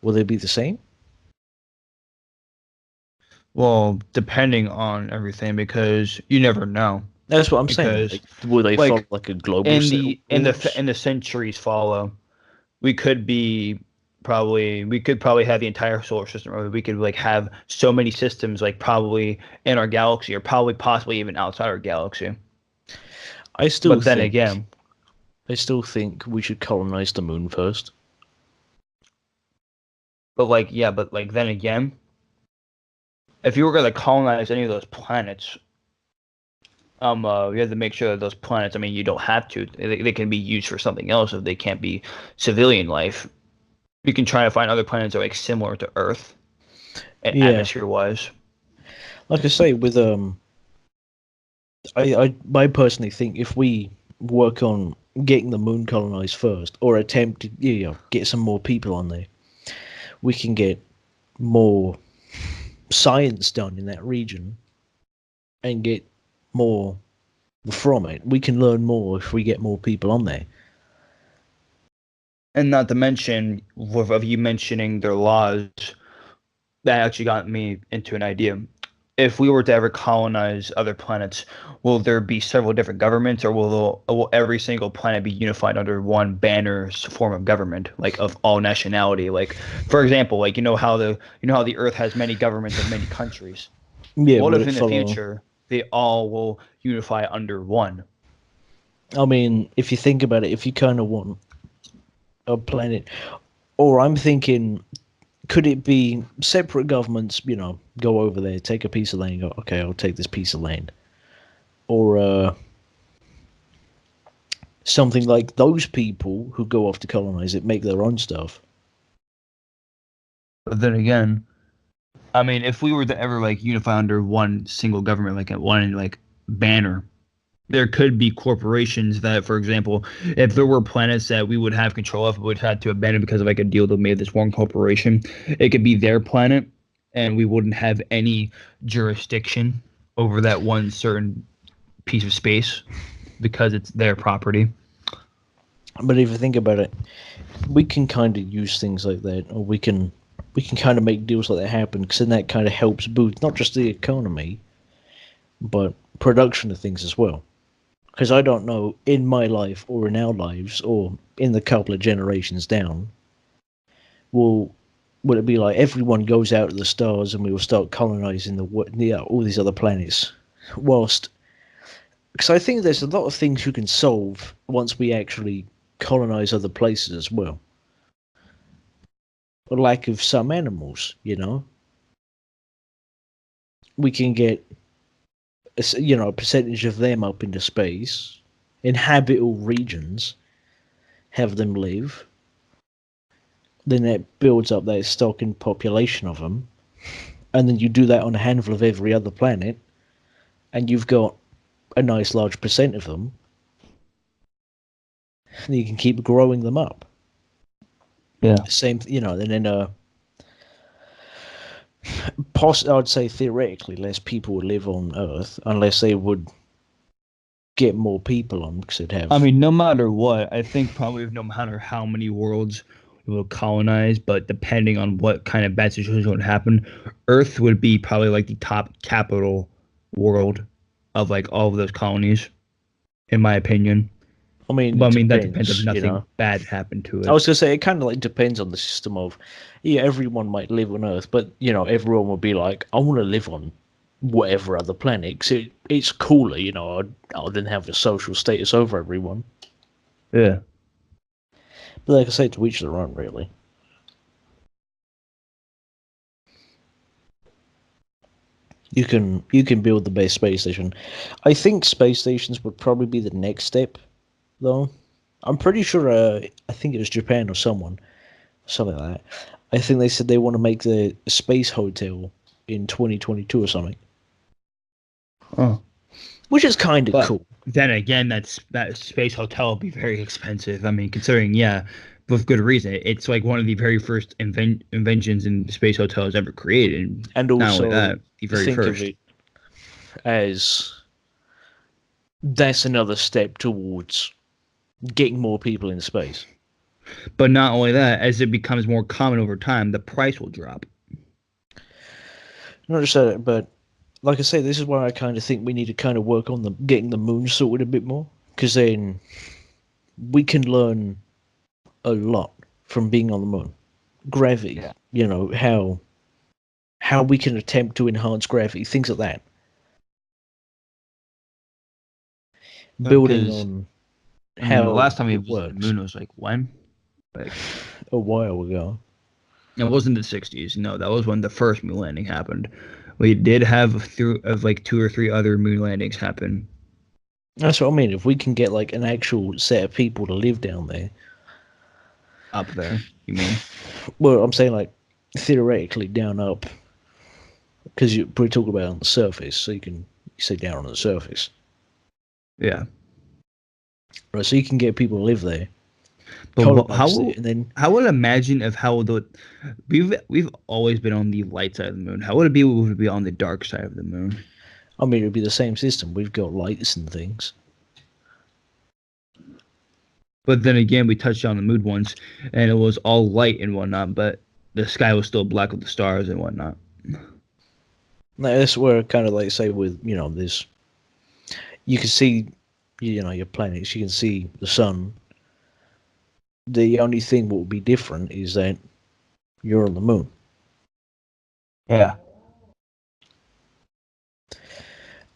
Will they be the same? Well, depending on everything, because you never know. That's what I'm saying. Like, will they follow like a global in the centuries follow? We could probably have the entire solar system, or we could like have so many systems, like probably in our galaxy, or probably possibly even outside our galaxy. I still think we should colonize the moon first. But then again, if you were going to colonize any of those planets, you have to make sure that those planets, I mean, you don't have to. They can be used for something else if they can't be civilian life. You can try to find other planets that are like similar to Earth and atmosphere-wise. Like I say, with I personally think if we work on getting the moon colonized first, or attempt to get some more people on there, we can get more science done in that region and get more from it. We can learn more if we get more people on there. And not to mention, of you mentioning their laws, that actually got me into an idea. If we were to ever colonize other planets, will there be several different governments, or will every single planet be unified under one banner form of government, like of all nationality? Like, for example, like how the Earth has many governments of many countries. Yeah. What if in the future they all will unify under one? I mean, if you think about it, if you kind of want a planet, or I'm thinking, could it be separate governments, go over there, take a piece of land, go, okay, I'll take this piece of land. Or something like those people who go off to colonize it make their own stuff. But then again, I mean, if we were to ever like unify under one single government, like at one like banner, there could be corporations that, for example, if there were planets that we would have control of, we would have to abandon because of like a deal that made this one corporation. It could be their planet, and we wouldn't have any jurisdiction over that one certain piece of space because it's their property. But if you think about it, we can kind of use things like that, or we can we can kind of make deals like that happen, because then that kind of helps boost not just the economy, but production of things as well. Because I don't know, in my life or in our lives or in the couple of generations down, will it be like everyone goes out to the stars and we will start colonizing all these other planets? Whilst, because I think there's a lot of things you can solve once we actually colonize other places as well. The lack of some animals, we can get a percentage of them up into space, inhabit all regions, have them live. Then that builds up that stock and population of them, and then you do that on a handful of every other planet, and you've got a nice large percent of them, and you can keep growing them up. Yeah. Same, and then I'd say theoretically, less people would live on Earth unless they would get more people on, because it'd have. I mean, no matter what, I think probably no matter how many worlds we will colonize, but depending on what kind of bad situation would happen, Earth would be probably like the top capital world of like all of those colonies, in my opinion. I mean, But I mean, that depends if depends, nothing bad happened to it. I was gonna say it kind of like depends on the system of, everyone might live on Earth, but everyone will be like, I want to live on whatever other planet, because it's cooler, I'll then have a social status over everyone. Yeah. But like I say, to each their own, really. You can build the base space station. I think space stations would probably be the next step, though. I'm pretty sure. I think it was Japan or something like that. I think they said they want to make the space hotel in 2022 or something. Oh. Which is kind of cool. Then again, that space hotel would be very expensive. I mean, considering, with good reason. It's like one of the very first inventions in space hotels ever created. And also, not only that, the very think first. of it as that's another step towards getting more people in space. But not only that, as it becomes more common over time, the price will drop. Not just that, but like I say, this is why I kind of think we need to kind of work on getting the moon sorted a bit more, because then we can learn a lot from being on the moon. Gravity, how we can attempt to enhance gravity, things like that. Building on how the last time we visited the moon was like when? Like a while ago. It wasn't the 60s. No, that was when the first moon landing happened. We did have like 2 or 3 other moon landings happen. That's what I mean. If we can get like an actual set of people to live down there. Up there, you mean? Well, I'm saying like theoretically down up, because we talk about on the surface, so you can say down on the surface. Yeah. Right, so you can get people to live there. But how would imagine of how we've always been on the light side of the moon. How would it be if we would be on the dark side of the moon? I mean, it would be the same system. We've got lights and things. But then again, we touched on the moon once, and it was all light and whatnot, but the sky was still black with the stars and whatnot. No, that's where kind of like say with this, you can see, your planets. You can see the sun. The only thing that will be different is that you're on the moon. Yeah.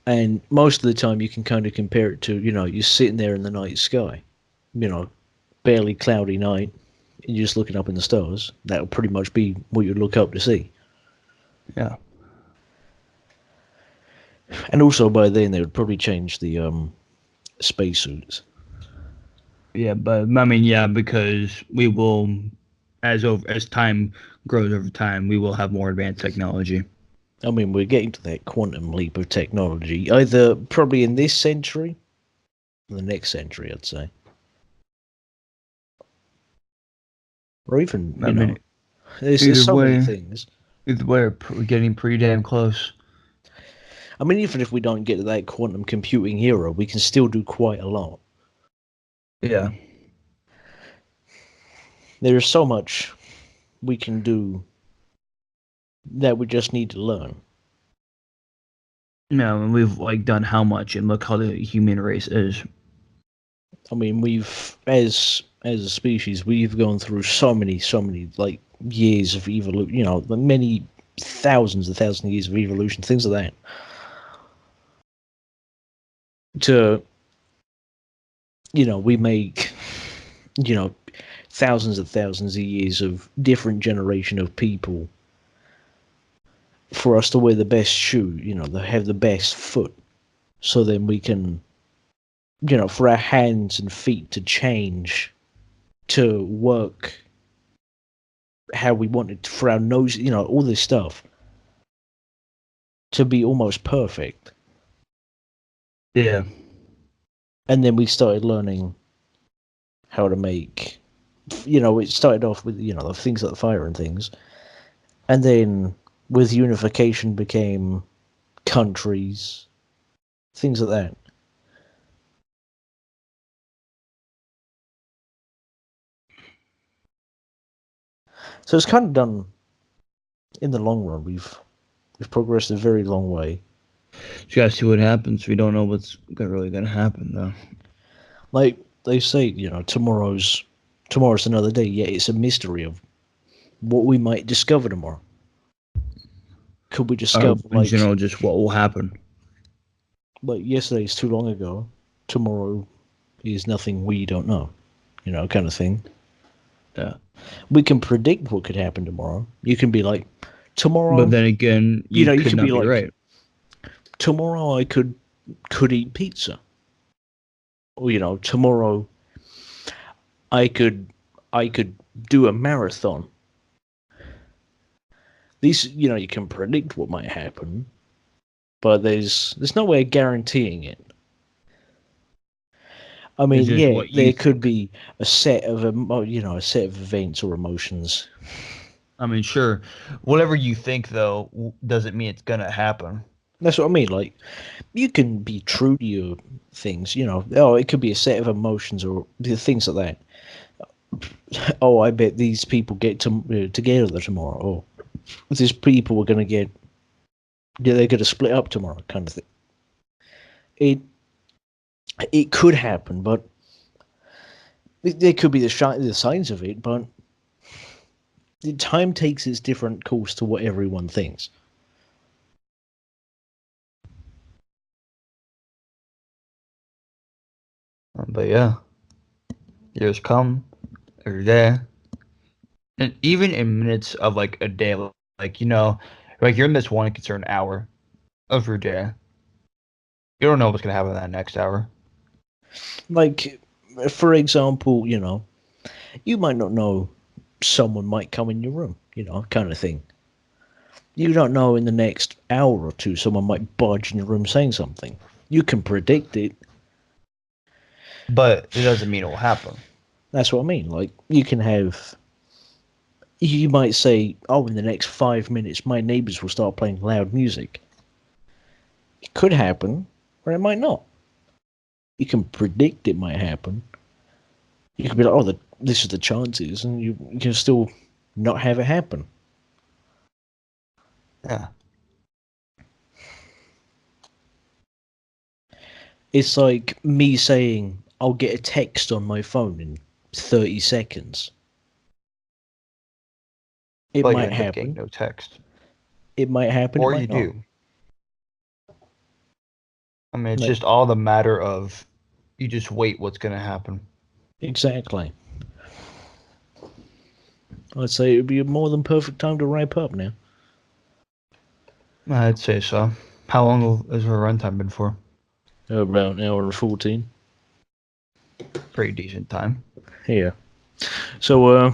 And most of the time you can kind of compare it to, you're sitting there in the night sky, barely cloudy night, and you're just looking up in the stars. That'll pretty much be what you'd look up to see. Yeah. And also by then they would probably change the spacesuits. Yeah, but I mean, because we will, as time grows over time, we will have more advanced technology. I mean, we're getting to that quantum leap of technology, either probably in this century or the next century, I'd say. Or even, there's so many things. Either way, we're getting pretty damn close. I mean, even if we don't get to that quantum computing era, we can still do quite a lot. Yeah. There is so much we can do that we just need to learn. No, and we've like done how much, and look how the human race is. I mean, as a species, we've gone through so many like years of evolution. You know, many thousands of years of evolution, things like that. To we make thousands of years of different generation of people for us to wear the best shoe. To have the best foot, so then we can for our hands and feet to change to work how we want it, for our nose, all this stuff to be almost perfect. Yeah. And then we started learning how to make, it started off with, the things like the fire and things. And then with unification became countries, things like that. So it's kind of done in the long run. We've progressed a very long way. Just gotta see what happens. We don't know what's really gonna happen though. Like they say, tomorrow's another day. Yet it's a mystery of what we might discover tomorrow. Could we discover In general, just what will happen. Like yesterday is too long ago. Tomorrow is nothing we don't know. Kind of thing. Yeah. We can predict what could happen tomorrow. You can be like, tomorrow. But then again, you could not be like, right. Tomorrow I could eat pizza. Or tomorrow I could do a marathon. These you can predict what might happen, but there's no way of guaranteeing it. I mean, yeah, there could be a set of a set of events or emotions. I mean, sure. Whatever you think, though, doesn't mean it's gonna happen. That's what I mean. Like, you can be true to your things. Oh, it could be a set of emotions or things like that. Oh, I bet these people get together tomorrow. Or these people are going to get, they're going to split up tomorrow, kind of thing. It could happen, but there could be the signs of it. But the time takes its different course to what everyone thinks. But yeah, years come, every day, and even in minutes of like a day, like like you're in this one concerned hour of your day. You don't know what's gonna happen in that next hour. Like, for example, you might not know someone might come in your room, kind of thing. You don't know in the next hour or two someone might budge in your room saying something. You can predict it. But it doesn't mean it will happen. That's what I mean. Like, you might say, oh, in the next 5 minutes, my neighbors will start playing loud music. It could happen, or it might not. You can predict it might happen. You can be like, oh, this is the chances, and you can still not have it happen. Yeah. It's like me saying, I'll get a text on my phone in 30 seconds. It might happen. No text. It might happen. Or it might you not. do. I mean, it's just all the matter of you just wait what's going to happen. Exactly. I'd say it would be a more than perfect time to wrap up now. I'd say so. How long has our runtime been for? About an hour and 14. Pretty decent time. Yeah. So,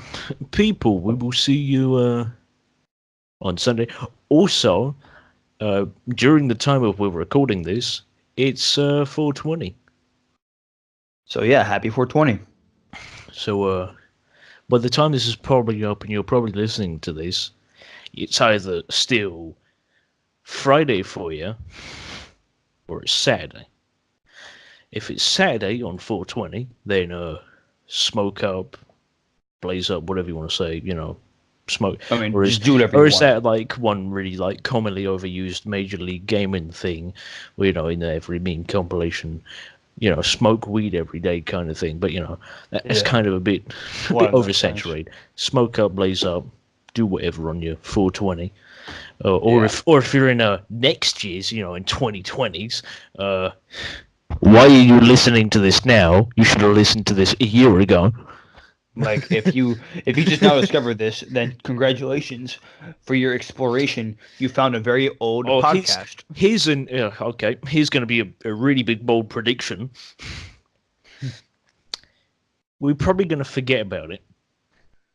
people, we will see you on Sunday. Also, during the time of we're recording this, it's 420. So yeah, happy 420. So, by the time this is probably up and you're probably listening to this, it's either still Friday for you or it's Saturday. If it's Saturday on 420, then smoke up, blaze up, whatever you want to say, smoke. I mean, or just do whatever you or is want. that like one really like commonly overused Major League Gaming thing, where, you know, in every meme compilation, you know, smoke weed every day kind of thing. But, you know, that's kind of a bit One of those oversaturated. Smoke up, blaze up, do whatever on your 420. Yeah. If you're in next year's, you know, in 2020s, why are you listening to this now? You should have listened to this a year ago. Like, if you just now discovered this, then congratulations for your exploration. You found a very old podcast. Here's going to be a really big bold prediction. We're probably going to forget about it.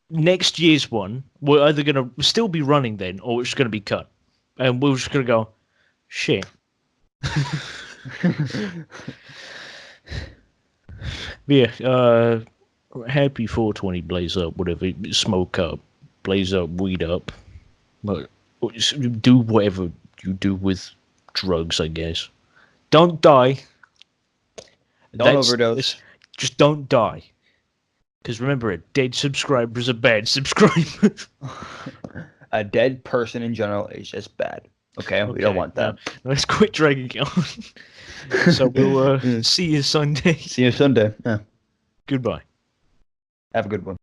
Next year's one, we're either going to still be running then, or it's going to be cut, and we're just going to go, shit. Yeah. Happy 420, blaze up, whatever, smoke up, blaze up, weed up, but do whatever you do with drugs, I guess. Don't die. Don't overdose. Just don't die. Because remember, a dead subscriber is a bad subscriber. A dead person in general is just bad. Okay, we don't want that. Let's quit dragging on. So we'll see you Sunday. See you Sunday. Yeah. Goodbye. Have a good one.